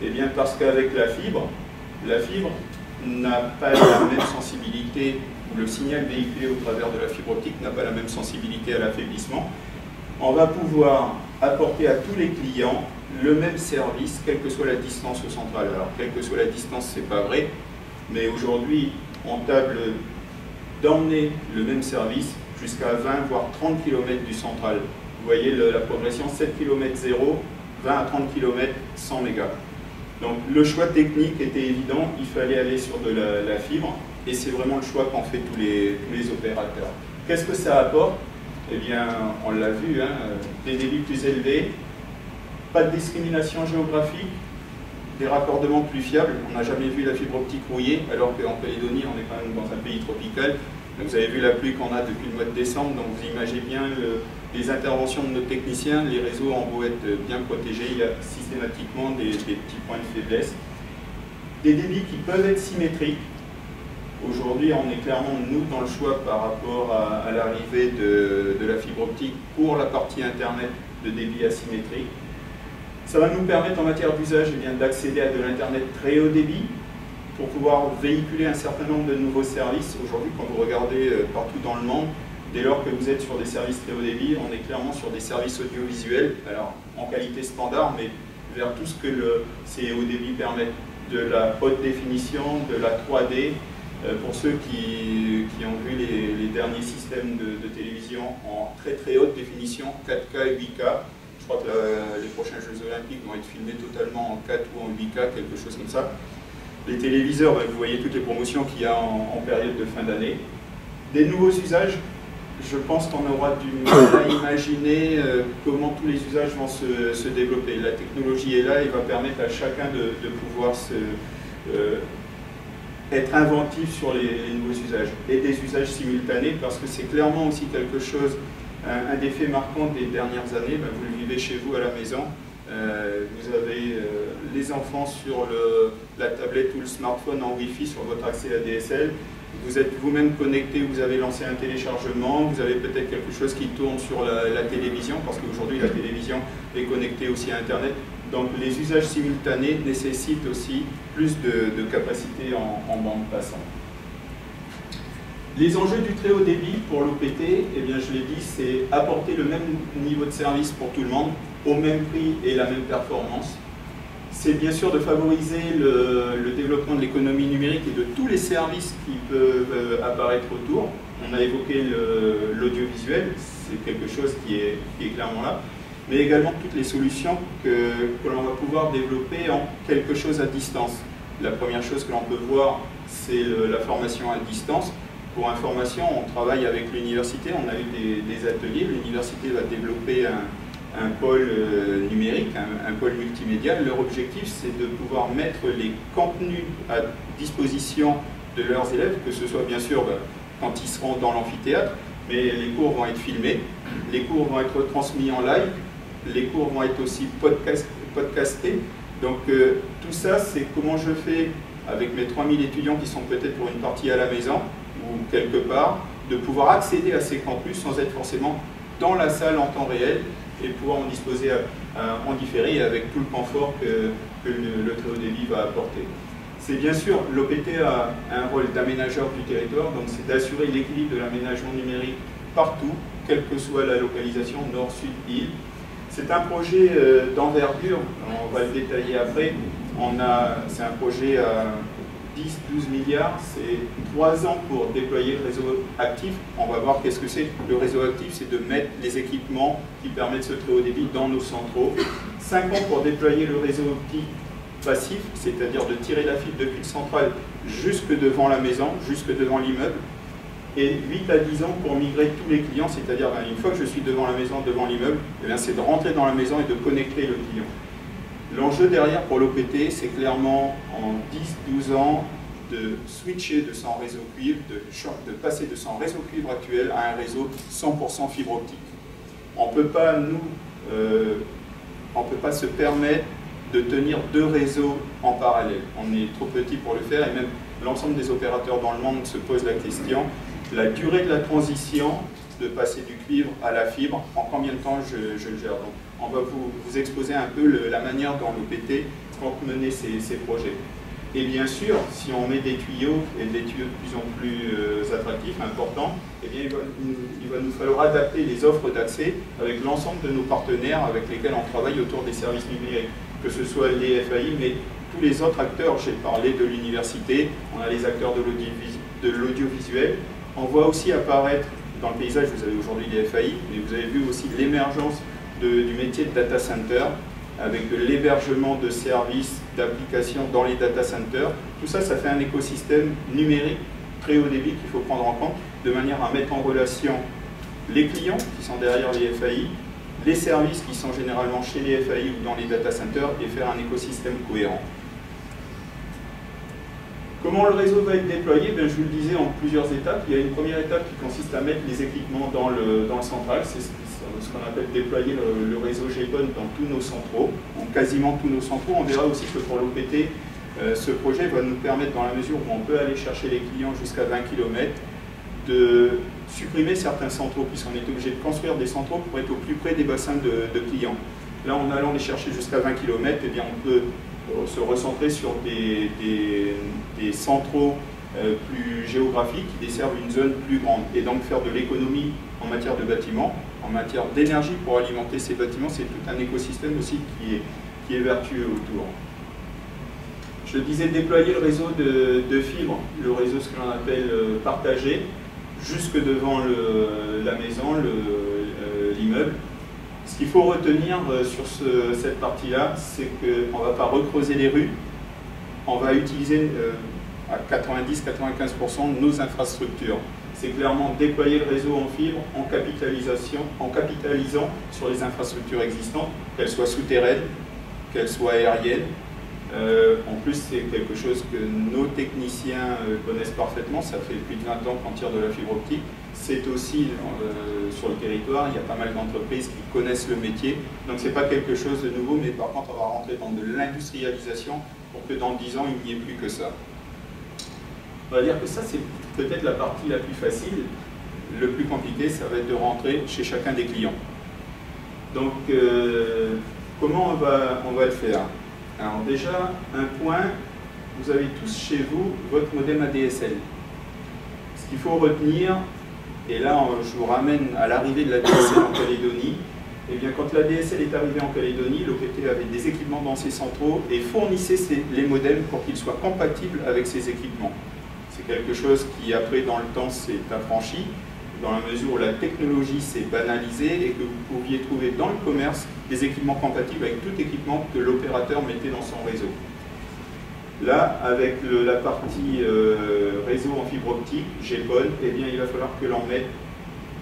Eh bien parce qu'avec la fibre n'a pas la même sensibilité, ou le signal véhiculé au travers de la fibre optique n'a pas la même sensibilité à l'affaiblissement. On va pouvoir apporter à tous les clients le même service, quelle que soit la distance au central. Alors, quelle que soit la distance, c'est pas vrai, mais aujourd'hui, on table d'emmener le même service jusqu'à 20 voire 30 km du central. Vous voyez la progression, 7 km 0, 20 à 30 km, 100 mégas. Donc le choix technique était évident, il fallait aller sur de la fibre, et c'est vraiment le choix qu'ont fait tous les opérateurs. Qu'est-ce que ça apporte? Eh bien, on l'a vu, hein, des débits plus élevés, pas de discrimination géographique, des raccordements plus fiables. On n'a jamais vu la fibre optique rouillée, alors qu'en Calédonie, on est quand même dans un pays tropical. Donc, vous avez vu la pluie qu'on a depuis le mois de décembre, donc vous imaginez bien les interventions de nos techniciens. Les réseaux ont beau être bien protégés, il y a systématiquement des petits points de faiblesse. Des débits qui peuvent être symétriques. Aujourd'hui, on est clairement, nous, dans le choix par rapport à l'arrivée de la fibre optique pour la partie Internet de débit asymétrique. Ça va nous permettre en matière d'usage d'accéder à de l'Internet très haut débit pour pouvoir véhiculer un certain nombre de nouveaux services. Aujourd'hui, quand vous regardez partout dans le monde, dès lors que vous êtes sur des services très haut débit, on est clairement sur des services audiovisuels, alors en qualité standard, mais vers tout ce que ces hauts débit permettent, de la haute définition, de la 3D. Pour ceux qui ont vu les derniers systèmes de télévision en très très haute définition, 4K et 8K, je crois que les prochains Jeux Olympiques vont être filmés totalement en 4 ou en 8K, quelque chose comme ça. Les téléviseurs, vous voyez toutes les promotions qu'il y a en période de fin d'année. Des nouveaux usages, je pense qu'on aura du mal à imaginer comment tous les usages vont se développer. La technologie est là et va permettre à chacun de pouvoir être inventif sur les nouveaux usages. Et des usages simultanés, parce que c'est clairement aussi quelque chose, un des faits marquants des dernières années, vous le vivez chez vous à la maison. Vous avez les enfants sur la tablette ou le smartphone en Wi-Fi sur votre accès ADSL. Vous êtes vous-même connecté, vous avez lancé un téléchargement, vous avez peut-être quelque chose qui tourne sur la télévision, parce qu'aujourd'hui la télévision est connectée aussi à Internet. Donc les usages simultanés nécessitent aussi plus de capacité en bande passante. Les enjeux du très haut débit pour l'OPT, eh bien je l'ai dit, c'est apporter le même niveau de service pour tout le monde, au même prix et la même performance. C'est bien sûr de favoriser le développement de l'économie numérique et de tous les services qui peuvent apparaître autour. On a évoqué l'audiovisuel, c'est quelque chose qui est clairement là, mais également toutes les solutions que l'on va pouvoir développer en quelque chose à distance. La première chose que l'on peut voir, c'est la formation à distance. Pour information, on travaille avec l'université, on a eu des ateliers, l'université va développer un pôle numérique, un pôle multimédia. Leur objectif, c'est de pouvoir mettre les contenus à disposition de leurs élèves, que ce soit bien sûr quand ils seront dans l'amphithéâtre, mais les cours vont être filmés, les cours vont être transmis en live, les cours vont être aussi podcastés. Donc tout ça, c'est comment je fais avec mes 3000 étudiants qui sont peut-être pour une partie à la maison ou quelque part, de pouvoir accéder à ces campus sans être forcément dans la salle en temps réel et pouvoir en disposer en différé avec tout le confort que le très haut débit va apporter. C'est bien sûr, l'OPT a un rôle d'aménageur du territoire, donc c'est d'assurer l'équilibre de l'aménagement numérique partout, quelle que soit la localisation, nord, sud, île. C'est un projet d'envergure, on va le détailler après. C'est un projet à 10-12 milliards, c'est 3 ans pour déployer le réseau actif. On va voir qu'est-ce que c'est. Le réseau actif, c'est de mettre les équipements qui permettent ce très haut débit dans nos centraux. 5 ans pour déployer le réseau optique passif, c'est-à-dire de tirer la fibre depuis le central jusque devant la maison, jusque devant l'immeuble. Et 8 à 10 ans pour migrer tous les clients, c'est-à-dire une fois que je suis devant la maison, devant l'immeuble, c'est de rentrer dans la maison et de connecter le client. L'enjeu derrière pour l'OPT, c'est clairement en 10-12 ans de switcher de son réseau cuivre, de passer de son réseau cuivre actuel à un réseau 100% fibre optique. On ne peut pas, on peut pas se permettre de tenir 2 réseaux en parallèle. On est trop petit pour le faire et même l'ensemble des opérateurs dans le monde se posent la question. La durée de la transition, de passer du cuivre à la fibre, en combien de temps je le gère. Donc, on va vous exposer un peu la manière dont l'OPT compte mener ces projets. Et bien sûr, si on met des tuyaux, et des tuyaux de plus en plus attractifs, importants, eh bien, il va nous falloir adapter les offres d'accès avec l'ensemble de nos partenaires avec lesquels on travaille autour des services numériques, que ce soit les FAI, mais tous les autres acteurs. J'ai parlé de l'université, on a les acteurs de l'audiovisuel. On voit aussi apparaître dans le paysage, vous avez aujourd'hui les FAI, mais vous avez vu aussi l'émergence du métier de data center, avec l'hébergement de services, d'applications dans les data centers. Tout ça, ça fait un écosystème numérique très haut débit qu'il faut prendre en compte, de manière à mettre en relation les clients qui sont derrière les FAI, les services qui sont généralement chez les FAI ou dans les data centers, et faire un écosystème cohérent. Comment le réseau va être déployé? Je vous le disais en plusieurs étapes. Il y a une première étape qui consiste à mettre les équipements dans le central. C'est ce qu'on appelle déployer le réseau GPON dans tous nos centraux, ou quasiment tous nos centraux. On verra aussi que pour l'OPT, ce projet va nous permettre, dans la mesure où on peut aller chercher les clients jusqu'à 20 km, de supprimer certains centraux, puisqu'on est obligé de construire des centraux pour être au plus près des bassins de clients. Là, en allant les chercher jusqu'à 20 km, eh bien, on peut se recentrer sur des centraux plus géographiques qui desservent une zone plus grande, et donc faire de l'économie en matière de bâtiments, en matière d'énergie pour alimenter ces bâtiments. C'est tout un écosystème aussi qui est vertueux autour. Je disais déployer le réseau de fibres, le réseau ce que l'on appelle partagé, jusque devant la maison, l'immeuble. Ce qu'il faut retenir sur cette partie-là, c'est qu'on ne va pas recreuser les rues, on va utiliser à 90-95% nos infrastructures. C'est clairement déployer le réseau en fibre en capitalisant sur les infrastructures existantes, qu'elles soient souterraines, qu'elles soient aériennes. En plus, c'est quelque chose que nos techniciens connaissent parfaitement. Ça fait plus de 20 ans qu'on tire de la fibre optique. C'est aussi sur le territoire, il y a pas mal d'entreprises qui connaissent le métier. Donc c'est pas quelque chose de nouveau, mais par contre on va rentrer dans de l'industrialisation pour que dans 10 ans il n'y ait plus que ça. On va dire que ça c'est peut-être la partie la plus facile. Le plus compliqué, ça va être de rentrer chez chacun des clients. Donc comment on va le faire? Alors déjà, un point, vous avez tous chez vous votre modem ADSL. Ce qu'il faut retenir, et là je vous ramène à l'arrivée de l'ADSL en Calédonie, et bien quand l'ADSL est arrivée en Calédonie, l'OPT avait des équipements dans ses centraux et fournissait les modems pour qu'ils soient compatibles avec ces équipements. C'est quelque chose qui après dans le temps s'est affranchi, dans la mesure où la technologie s'est banalisée et que vous pouviez trouver dans le commerce des équipements compatibles avec tout équipement que l'opérateur mettait dans son réseau. Là, avec la partie réseau en fibre optique, GPON, eh bien, il va falloir que l'on mette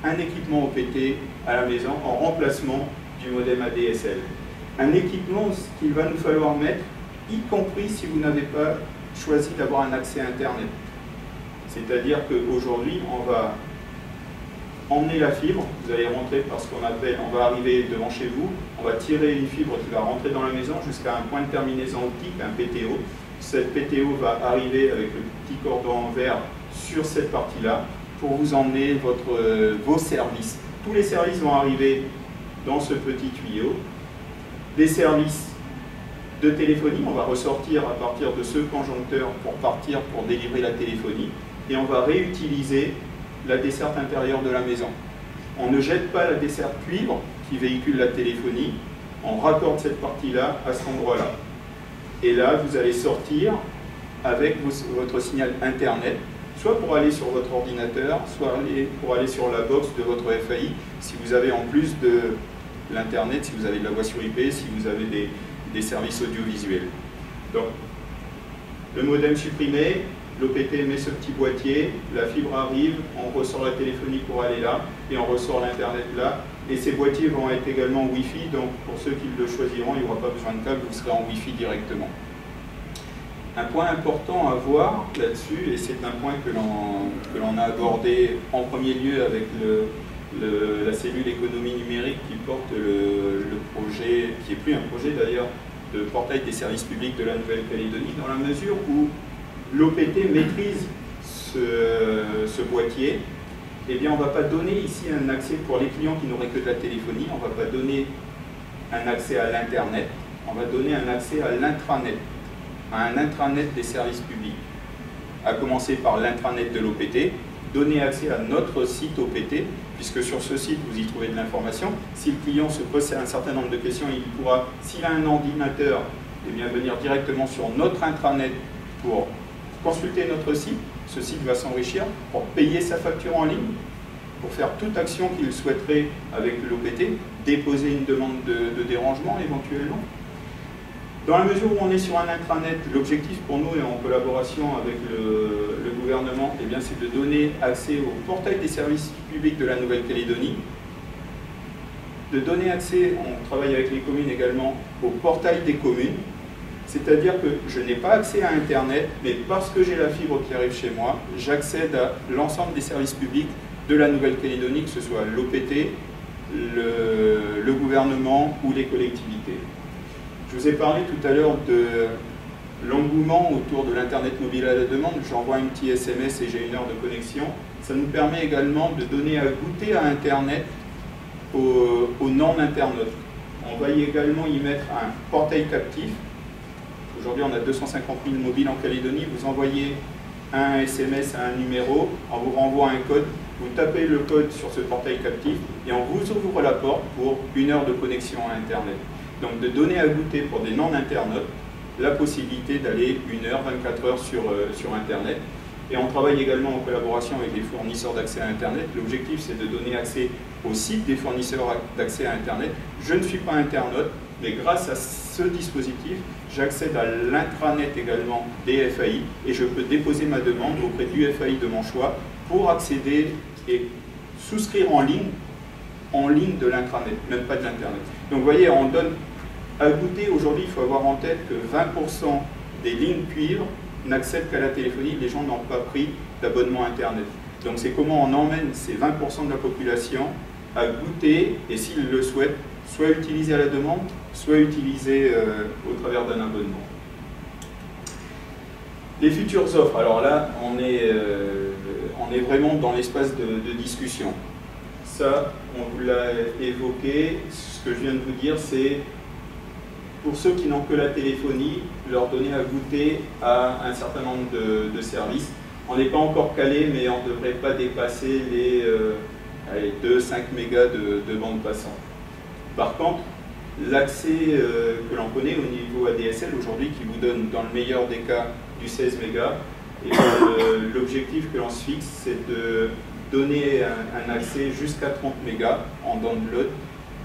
un équipement OPT à la maison en remplacement du modem ADSL. Un équipement qu'il va nous falloir mettre, y compris si vous n'avez pas choisi d'avoir un accès Internet. C'est-à-dire qu'aujourd'hui, on va emmener la fibre, vous allez rentrer par ce qu'on appelle, on va arriver devant chez vous, on va tirer une fibre qui va rentrer dans la maison jusqu'à un point de terminaison optique, un PTO. Cette PTO va arriver avec le petit cordon en vert sur cette partie-là pour vous emmener vos services. Tous les services vont arriver dans ce petit tuyau. Des services de téléphonie, on va ressortir à partir de ce conjoncteur pour partir pour délivrer la téléphonie et on va réutiliser la desserte intérieure de la maison. On ne jette pas la desserte cuivre qui véhicule la téléphonie, on raccorde cette partie-là à cet endroit-là. Et là, vous allez sortir avec votre signal Internet, soit pour aller sur votre ordinateur, soit pour aller sur la box de votre FAI, si vous avez en plus de l'Internet, si vous avez de la voix sur IP, si vous avez des services audiovisuels. Donc, le modem supprimé, l'OPT met ce petit boîtier, la fibre arrive, on ressort la téléphonie pour aller là, et on ressort l'Internet là. Et ces boîtiers vont être également Wi-Fi, donc pour ceux qui le choisiront, il n'y aura pas besoin de câble, vous serez en Wi-Fi directement. Un point important à voir là-dessus, et c'est un point que l'on a abordé en premier lieu avec la cellule économie numérique qui porte le projet, qui n'est plus un projet d'ailleurs, de portail des services publics de la Nouvelle-Calédonie, dans la mesure où l'OPT maîtrise ce boîtier. Eh bien, on ne va pas donner ici un accès pour les clients qui n'auraient que de la téléphonie, on ne va pas donner un accès à l'Internet, on va donner un accès à l'intranet, à un intranet des services publics. À commencer par l'intranet de l'OPT, donner accès à notre site OPT, puisque sur ce site, vous y trouvez de l'information. Si le client se pose un certain nombre de questions, il pourra, s'il a un ordinateur, eh bien, venir directement sur notre intranet pour consulter notre site. Ce site va s'enrichir pour payer sa facture en ligne, pour faire toute action qu'il souhaiterait avec l'OPT, déposer une demande de dérangement éventuellement. Dans la mesure où on est sur un intranet, l'objectif pour nous et en collaboration avec le gouvernement, eh bien, c'est de donner accès au portail des services publics de la Nouvelle-Calédonie, de donner accès, on travaille avec les communes également, au portail des communes. C'est-à-dire que je n'ai pas accès à Internet, mais parce que j'ai la fibre qui arrive chez moi, j'accède à l'ensemble des services publics de la Nouvelle-Calédonie, que ce soit l'OPT, le gouvernement ou les collectivités. Je vous ai parlé tout à l'heure de l'engouement autour de l'Internet mobile à la demande. J'envoie un petit SMS et j'ai 1 heure de connexion. Ça nous permet également de donner à goûter à Internet aux non-internautes. On va également y mettre un portail captif. Aujourd'hui, on a 250 000 mobiles en Calédonie. Vous envoyez un SMS à un numéro, on vous renvoie un code, vous tapez le code sur ce portail captif et on vous ouvre la porte pour 1 heure de connexion à Internet. Donc de donner à goûter pour des non-internautes la possibilité d'aller 1 heure, 24 heures sur Internet. Et on travaille également en collaboration avec les fournisseurs d'accès à Internet. L'objectif, c'est de donner accès au site des fournisseurs d'accès à Internet. Je ne suis pas internaute, mais grâce à ce dispositif, j'accède à l'intranet également des FAI et je peux déposer ma demande auprès du FAI de mon choix pour accéder et souscrire en ligne de l'intranet, même pas de l'Internet. Donc vous voyez, on donne à goûter. Aujourd'hui, il faut avoir en tête que 20% des lignes cuivre n'accèdent qu'à la téléphonie. Les gens n'ont pas pris d'abonnement Internet. Donc c'est comment on emmène ces 20% de la population à goûter et s'ils le souhaitent, soit utiliser à la demande, soit utiliser au travers d'un abonnement. Les futures offres, alors là, on est vraiment dans l'espace de discussion. Ça, on vous l'a évoqué, ce que je viens de vous dire, c'est pour ceux qui n'ont que la téléphonie, leur donner à goûter à un certain nombre de services. On n'est pas encore calé, mais on ne devrait pas dépasser les 2-5 mégas de bande passante. Par contre, l'accès que l'on connaît au niveau ADSL aujourd'hui, qui vous donne dans le meilleur des cas du 16 mégas, et l'objectif que l'on se fixe, c'est de donner un accès jusqu'à 30 mégas en download.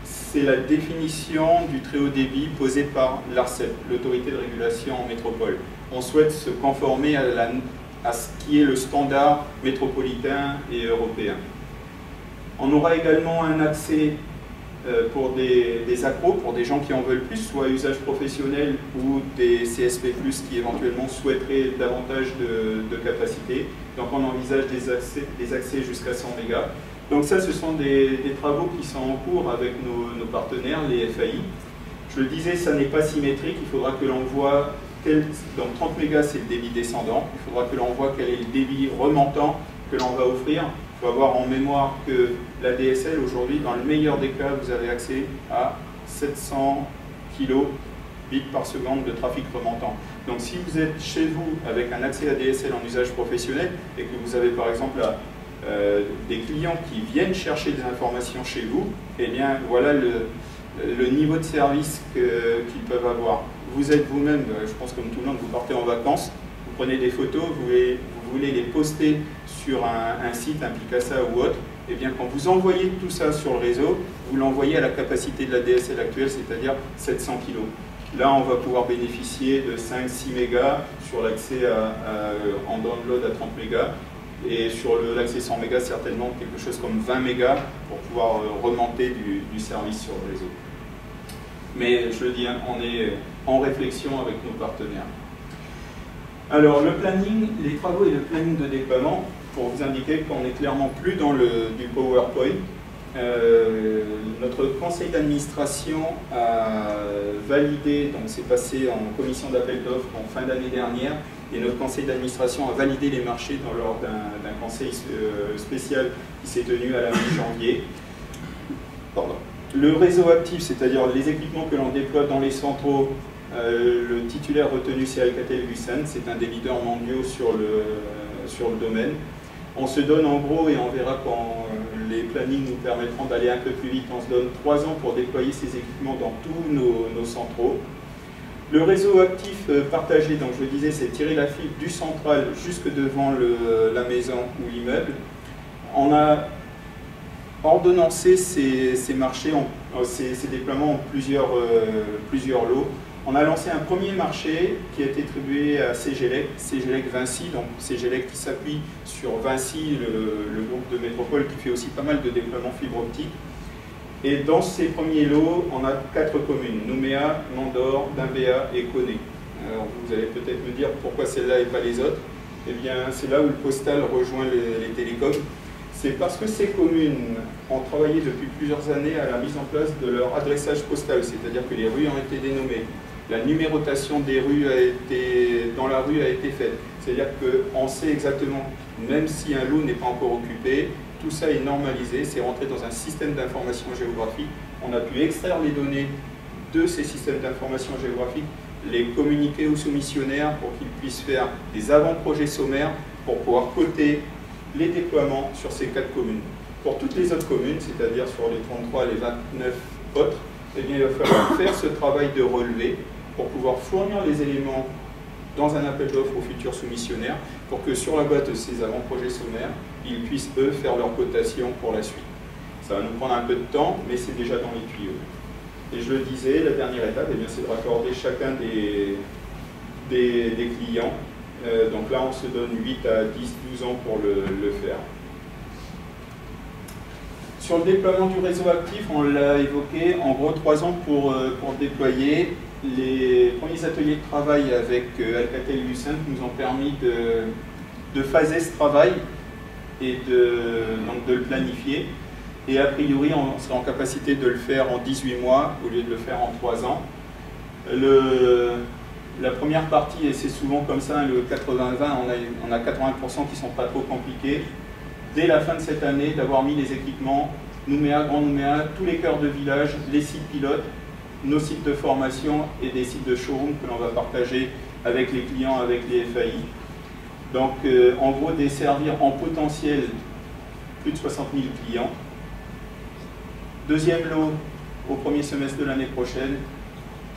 C'est la définition du très haut débit posée par l'ARCEP, l'autorité de régulation en métropole. On souhaite se conformer à ce qui est le standard métropolitain et européen. On aura également un accès pour des accros, pour des gens qui en veulent plus, soit usage professionnel ou des CSP+, qui éventuellement souhaiteraient davantage de capacité. Donc on envisage des accès jusqu'à 100 mégas. Donc ça, ce sont des travaux qui sont en cours avec nos partenaires, les FAI. Je le disais, ça n'est pas symétrique, il faudra que l'on voit, donc 30 mégas c'est le débit descendant, il faudra que l'on voit quel est le débit remontant que l'on va offrir. Il faut avoir en mémoire que la DSL aujourd'hui, dans le meilleur des cas, vous avez accès à 700 kilobits par seconde de trafic remontant. Donc si vous êtes chez vous avec un accès ADSL en usage professionnel et que vous avez par exemple des clients qui viennent chercher des informations chez vous, eh bien voilà le niveau de service qu'ils peuvent avoir. Vous êtes vous-même, je pense comme tout le monde, vous partez en vacances, vous prenez des photos, vous voulez les poster sur un site, un Picasa ou autre, et bien quand vous envoyez tout ça sur le réseau, vous l'envoyez à la capacité de la DSL actuelle, c'est-à-dire 700 kg. Là, on va pouvoir bénéficier de 5-6 mégas sur l'accès en download à 30 mégas, et sur l'accès 100 mégas, certainement quelque chose comme 20 mégas pour pouvoir remonter du service sur le réseau. Mais je le dis, hein, on est en réflexion avec nos partenaires. Alors le planning, les travaux et le planning de déploiement, pour vous indiquer qu'on n'est clairement plus dans du PowerPoint. Notre conseil d'administration a validé, donc c'est passé en commission d'appel d'offres en fin d'année dernière, et notre conseil d'administration a validé les marchés lors d'un conseil spécial qui s'est tenu à la mi-janvier. Le réseau actif, c'est-à-dire les équipements que l'on déploie dans les centraux, le titulaire retenu c'est Alcatel-Lucent, c'est un des leaders mondiaux sur le domaine. On se donne en gros, et on verra quand les plannings nous permettront d'aller un peu plus vite, on se donne 3 ans pour déployer ces équipements dans tous nos centraux. Le réseau actif partagé, donc je le disais, c'est tirer la fibre du central jusque devant la maison ou l'immeuble. On a ordonnancé ces marchés, ces déploiements en plusieurs lots. On a lancé un premier marché qui a été attribué à CGLEC Vinci, donc CGLEC qui s'appuie sur Vinci, le groupe de métropole qui fait aussi pas mal de déploiements fibre optique. Et dans ces premiers lots, on a 4 communes, Nouméa, Mandor, Dimbéa et Koné. Alors vous allez peut-être me dire pourquoi celle-là et pas les autres. Eh bien c'est là où le postal rejoint les télécoms. C'est parce que ces communes ont travaillé depuis plusieurs années à la mise en place de leur adressage postal, c'est-à-dire que les rues ont été dénommées. La numérotation des rues dans la rue a été faite. C'est-à-dire qu'on sait exactement, même si un lot n'est pas encore occupé, tout ça est normalisé, c'est rentré dans un système d'information géographique. On a pu extraire les données de ces systèmes d'information géographique, les communiquer aux soumissionnaires pour qu'ils puissent faire des avant-projets sommaires pour pouvoir coter les déploiements sur ces 4 communes. Pour toutes les autres communes, c'est-à-dire sur les 33 et les 29 autres, eh bien, il va falloir faire ce travail de relevé pour pouvoir fournir les éléments dans un appel d'offres aux futurs soumissionnaires pour que sur la base de ces avant-projets sommaires, ils puissent, eux, faire leur cotation pour la suite. Ça va nous prendre un peu de temps, mais c'est déjà dans les tuyaux. Et je le disais, la dernière étape, eh bien, c'est de raccorder chacun des clients. Donc là, on se donne 8 à 10, 12 ans pour le faire. Sur le déploiement du réseau actif, on l'a évoqué, en gros 3 ans pour déployer. Les premiers ateliers de travail avec Alcatel et Lucent nous ont permis de phaser ce travail et donc de le planifier. Et a priori, on sera en capacité de le faire en 18 mois au lieu de le faire en 3 ans. La première partie, et c'est souvent comme ça, le 80-20, on a 80% qui ne sont pas trop compliqués. Dès la fin de cette année, d'avoir mis les équipements, Nouméa, Grand Nouméa, tous les cœurs de village, les sites pilotes, nos sites de formation et des sites de showroom que l'on va partager avec les clients, avec les FAI. Donc, en gros, desservir en potentiel plus de 60 000 clients. Deuxième lot au premier semestre de l'année prochaine.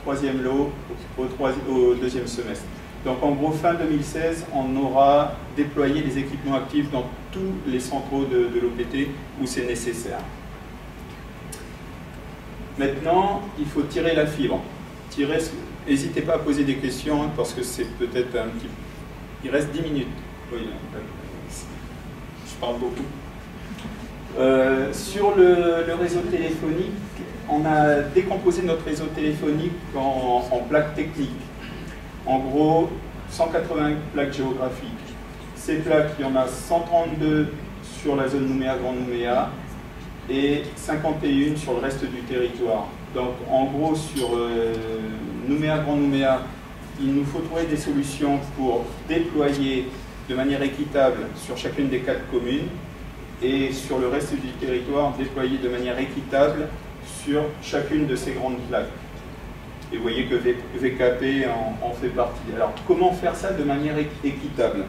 Troisième lot au deuxième semestre. Donc en gros, fin 2016, on aura déployé les équipements actifs dans tous les centraux de l'OPT où c'est nécessaire. Maintenant, il faut tirer la fibre. N'hésitez pas à poser des questions hein, parce que c'est peut-être un petit... Il reste 10 minutes. Oui, je parle beaucoup. Sur le réseau téléphonique, on a décomposé notre réseau téléphonique en plaques techniques. En gros, 180 plaques géographiques. Ces plaques, il y en a 132 sur la zone Nouméa, Grand Nouméa et 51 sur le reste du territoire. Donc en gros, sur Nouméa, Grand Nouméa, il nous faut trouver des solutions pour déployer de manière équitable sur chacune des 4 communes et sur le reste du territoire, déployer de manière équitable sur chacune de ces grandes plaques. Et vous voyez que VKP en fait partie. Alors, comment faire ça de manière équitable?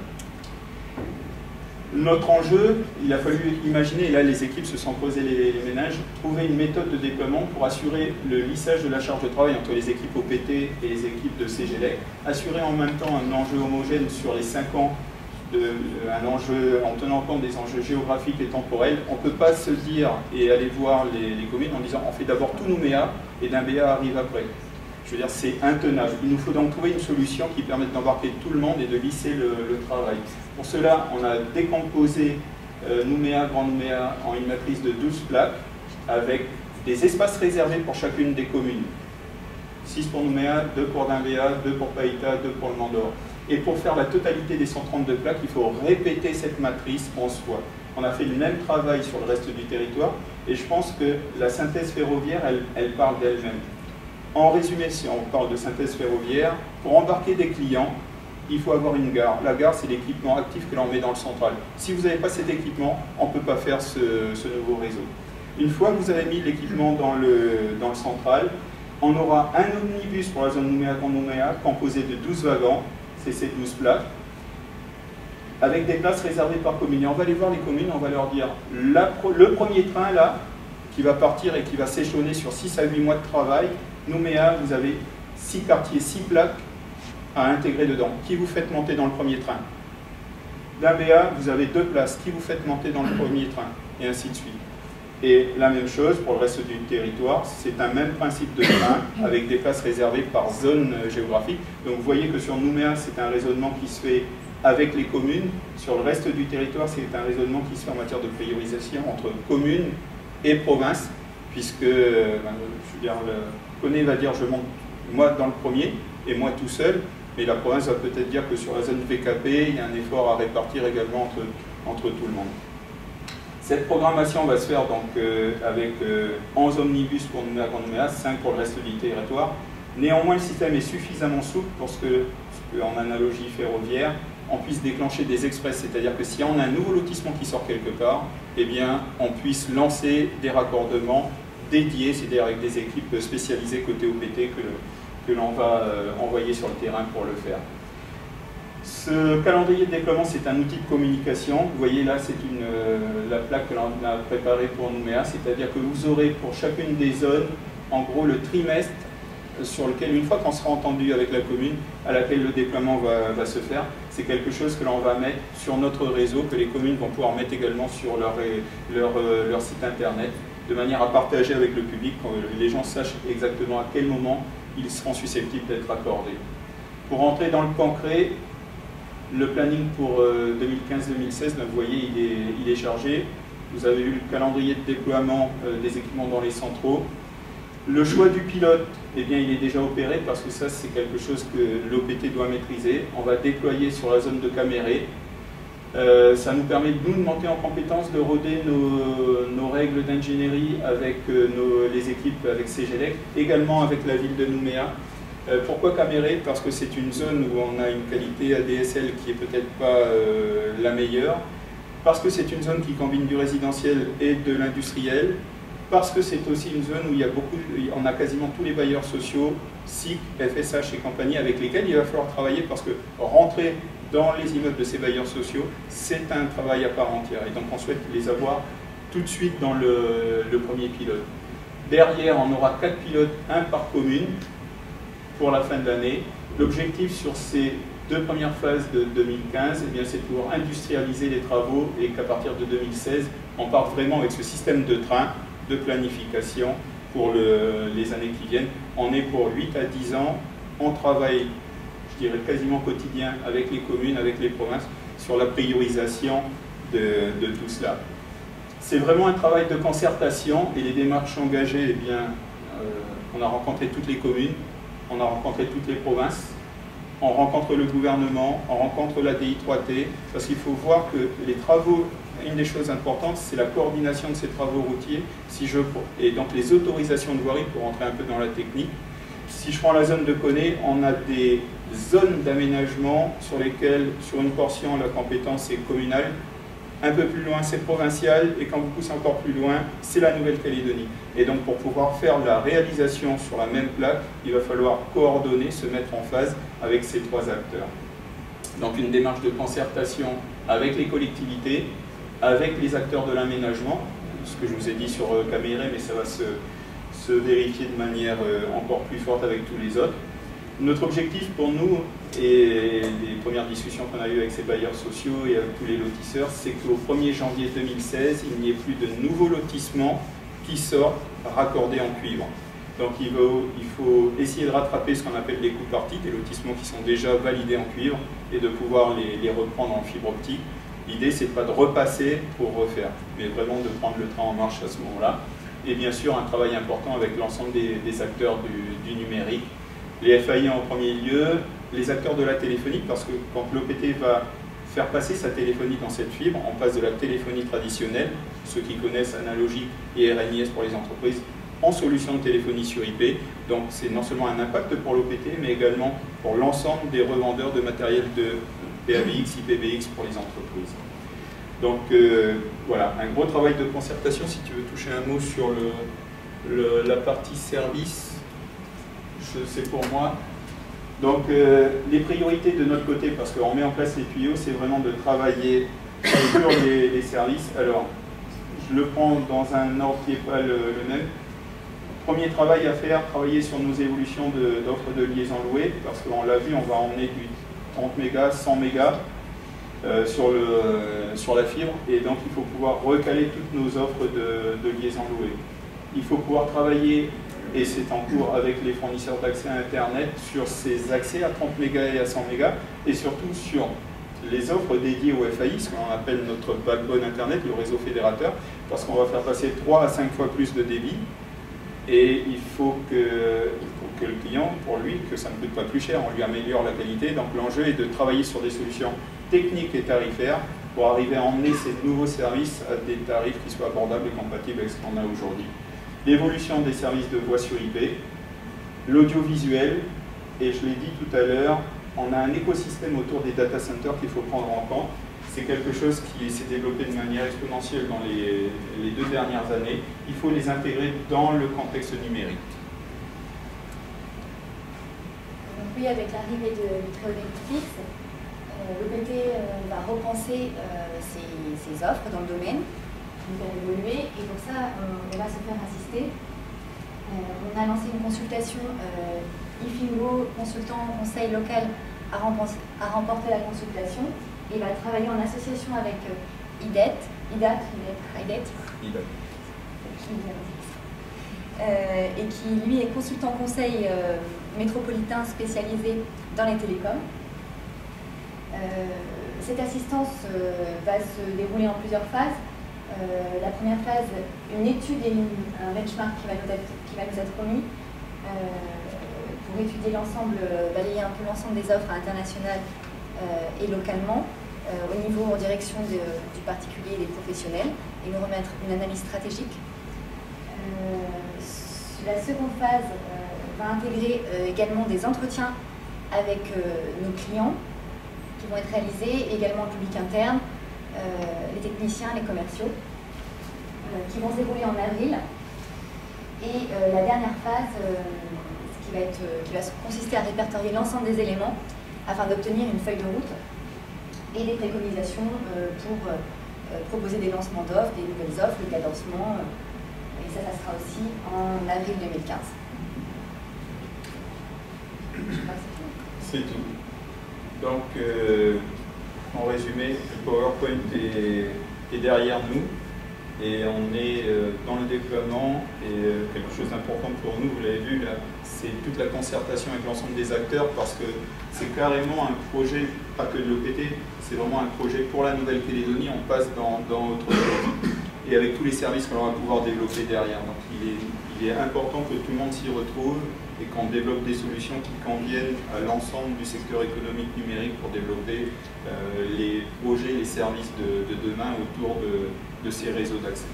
Notre enjeu, il a fallu imaginer, et là les équipes se sont posées les ménages, trouver une méthode de déploiement pour assurer le lissage de la charge de travail entre les équipes OPT et les équipes de CGLEC, assurer en même temps un enjeu homogène sur les 5 ans, un enjeu en tenant compte des enjeux géographiques et temporels. On ne peut pas se dire et aller voir les communes en disant on fait d'abord tout Nouméa et d'un BA arrive après. Je veux dire, c'est intenable. Il nous faut donc trouver une solution qui permette d'embarquer tout le monde et de lisser le travail. Pour cela, on a décomposé Nouméa, Grand Nouméa en une matrice de 12 plaques avec des espaces réservés pour chacune des communes. 6 pour Nouméa, 2 pour Dimbéa, 2 pour Païta, 2 pour le Mandor. Et pour faire la totalité des 132 plaques, il faut répéter cette matrice 11 fois. On a fait le même travail sur le reste du territoire et je pense que la synthèse ferroviaire, elle parle d'elle-même. En résumé, si on parle de synthèse ferroviaire, pour embarquer des clients, il faut avoir une gare. La gare, c'est l'équipement actif que l'on met dans le central. Si vous n'avez pas cet équipement, on ne peut pas faire ce nouveau réseau. Une fois que vous avez mis l'équipement dans le central, on aura un omnibus pour la zone Nouméa-Grand Nouméa composé de 12 wagons, c'est ces 12 plaques, avec des places réservées par commune. Et on va aller voir les communes, on va leur dire, le premier train là, qui va partir et qui va s'échelonner sur 6 à 8 mois de travail, Nouméa, vous avez 6 quartiers, 6 plaques à intégrer dedans. Qui vous faites monter dans le premier train? Dimbéa, vous avez 2 places. Qui vous faites monter dans le premier train? Et ainsi de suite. Et la même chose pour le reste du territoire, c'est un même principe de train avec des places réservées par zone géographique. Donc vous voyez que sur Nouméa, c'est un raisonnement qui se fait avec les communes. Sur le reste du territoire, c'est un raisonnement qui se fait en matière de priorisation entre communes et provinces, puisque je veux dire, Coné va dire je monte moi dans le premier et moi tout seul, mais la province va peut-être dire que sur la zone VKP, il y a un effort à répartir également entre tout le monde. Cette programmation va se faire donc avec 11 omnibus pour Nouméa, Grand Nouméa, 5 pour le reste du territoire. Néanmoins, le système est suffisamment souple pour qu'en analogie ferroviaire, on puisse déclencher des express, c'est-à-dire que si on a un nouveau lotissement qui sort quelque part, eh bien, on puisse lancer des raccordements dédiés, c'est-à-dire avec des équipes spécialisées côté OPT que l'on va envoyer sur le terrain pour le faire. Ce calendrier de déploiement, c'est un outil de communication. Vous voyez là, c'est la plaque que l'on a préparée pour Nouméa, c'est-à-dire que vous aurez pour chacune des zones, en gros, le trimestre sur lequel, une fois qu'on sera entendu avec la commune, à laquelle le déploiement va se faire, c'est quelque chose que l'on va mettre sur notre réseau, que les communes vont pouvoir mettre également sur leur site internet. de manière à partager avec le public, quand les gens sachent exactement à quel moment ils seront susceptibles d'être accordés. Pour rentrer dans le concret, le planning pour 2015-2016, vous voyez, il est chargé. Vous avez eu le calendrier de déploiement des équipements dans les centraux. Le choix du pilote, eh bien, il est déjà opéré parce que ça, c'est quelque chose que l'OPT doit maîtriser. On va déployer sur la zone de Caméré. Ça nous permet, nous, de monter en compétence, de roder nos règles d'ingénierie avec les équipes, avec CGLEC, également avec la ville de Nouméa. Pourquoi Caméré? Parce que c'est une zone où on a une qualité ADSL qui est peut-être pas la meilleure, parce que c'est une zone qui combine du résidentiel et de l'industriel, parce que c'est aussi une zone où on a quasiment tous les bailleurs sociaux, SIC, FSH et compagnie, avec lesquels il va falloir travailler, parce que rentrer dans les immeubles de ces bailleurs sociaux, c'est un travail à part entière. Et donc on souhaite les avoir tout de suite dans le premier pilote. Derrière, on aura 4 pilotes, un par commune, pour la fin de l'année. L'objectif sur ces 2 premières phases de 2015, eh bien, c'est de pouvoir industrialiser les travaux et qu'à partir de 2016, on parte vraiment avec ce système de train, de planification pour les années qui viennent. On est pour 8 à 10 ans, on travaille, je dirais, quasiment quotidien avec les communes, avec les provinces, sur la priorisation de tout cela. C'est vraiment un travail de concertation et les démarches engagées, eh bien, on a rencontré toutes les communes, on a rencontré toutes les provinces, on rencontre le gouvernement, on rencontre la DI3T, parce qu'il faut voir que les travaux, une des choses importantes, c'est la coordination de ces travaux routiers, et donc les autorisations de voirie, pour rentrer un peu dans la technique. Si je prends la zone de Connay, on a des zones d'aménagement sur lesquelles, sur une portion, la compétence est communale, un peu plus loin c'est provincial, et quand vous poussez encore plus loin, c'est la Nouvelle-Calédonie. Et donc pour pouvoir faire la réalisation sur la même plaque, il va falloir coordonner, se mettre en phase avec ces 3 acteurs. Donc une démarche de concertation avec les collectivités, avec les acteurs de l'aménagement, ce que je vous ai dit sur Caméré, mais ça va se vérifier de manière encore plus forte avec tous les autres. Notre objectif pour nous, et les premières discussions qu'on a eues avec ces bailleurs sociaux et avec tous les lotisseurs, c'est qu'au 1er janvier 2016, il n'y ait plus de nouveaux lotissements qui sortent raccordés en cuivre. Donc il faut essayer de rattraper ce qu'on appelle les coûts parties, des lotissements qui sont déjà validés en cuivre, et de pouvoir les reprendre en fibre optique. L'idée, c'est pas de repasser pour refaire, mais vraiment de prendre le train en marche à ce moment-là. Et bien sûr, un travail important avec l'ensemble des acteurs du numérique, les FAI en premier lieu, les acteurs de la téléphonie, parce que quand l'OPT va faire passer sa téléphonie dans cette fibre, on passe de la téléphonie traditionnelle, ceux qui connaissent analogique et RNIS pour les entreprises, en solution de téléphonie sur IP. Donc c'est non seulement un impact pour l'OPT, mais également pour l'ensemble des revendeurs de matériel de PABX, IPBX pour les entreprises. Donc voilà, un gros travail de concertation. Si tu veux toucher un mot sur la partie service, c'est pour moi. Donc les priorités de notre côté, parce qu'on met en place les tuyaux, c'est vraiment de travailler sur les services. Alors, je le prends dans un ordre qui n'est pas le même. Premier travail à faire, travailler sur nos évolutions d'offres de liaison louée, parce qu'on l'a vu, on va emmener du 30 mégas, 100 mégas sur la fibre, et donc il faut pouvoir recaler toutes nos offres de liaison louée. Il faut pouvoir travailler, et c'est en cours avec les fournisseurs d'accès à Internet, sur ces accès à 30 mégas et à 100 mégas, et surtout sur les offres dédiées au FAI, ce qu'on appelle notre backbone Internet, le réseau fédérateur, parce qu'on va faire passer 3 à 5 fois plus de débit, et il faut que le client, pour lui, que ça ne coûte pas plus cher, on lui améliore la qualité. Donc l'enjeu est de travailler sur des solutions techniques et tarifaires pour arriver à emmener ces nouveaux services à des tarifs qui soient abordables et compatibles avec ce qu'on a aujourd'hui. L'évolution des services de voix sur IP, l'audiovisuel, et je l'ai dit tout à l'heure, on a un écosystème autour des data centers qu'il faut prendre en compte. C'est quelque chose qui s'est développé de manière exponentielle dans les 2 dernières années. Il faut les intégrer dans le contexte numérique. Donc oui, avec l'arrivée du très haut débit fixe, l'OPT va repenser ses offres dans le domaine, nous faire évoluer, et pour ça, on va se faire assister. On a lancé une consultation, IFINGO, consultant conseil local, a remporté la consultation. Il va travailler en association avec IDET, et qui lui est consultant conseil métropolitain spécialisé dans les télécoms. Cette assistance va se dérouler en plusieurs phases. La première phase, une étude et un benchmark qui va nous être remis pour étudier l'ensemble, balayer un peu l'ensemble des offres internationales et localement, au niveau en direction du particulier et des professionnels, et nous remettre une analyse stratégique. La seconde phase va intégrer également des entretiens avec nos clients qui vont être réalisés, également le public interne, les techniciens, les commerciaux, qui vont se dérouler en avril. Et la dernière phase, qui va consister à répertorier l'ensemble des éléments afin d'obtenir une feuille de route et des préconisations pour proposer des lancements d'offres, des nouvelles offres, le cadencement, et ça sera aussi en avril 2015. C'est tout. Donc, en résumé, le PowerPoint est derrière nous et on est dans le déploiement et quelque chose d'important pour nous, vous l'avez vu là, c'est toute la concertation avec l'ensemble des acteurs parce que c'est carrément un projet, pas que de l'OPT, c'est vraiment un projet pour la Nouvelle-Calédonie, on passe dans autre chose et avec tous les services qu'on va pouvoir développer derrière. Donc il est important que tout le monde s'y retrouve et qu'on développe des solutions qui conviennent à l'ensemble du secteur économique numérique pour développer les projets, les services de demain autour de ces réseaux d'accès.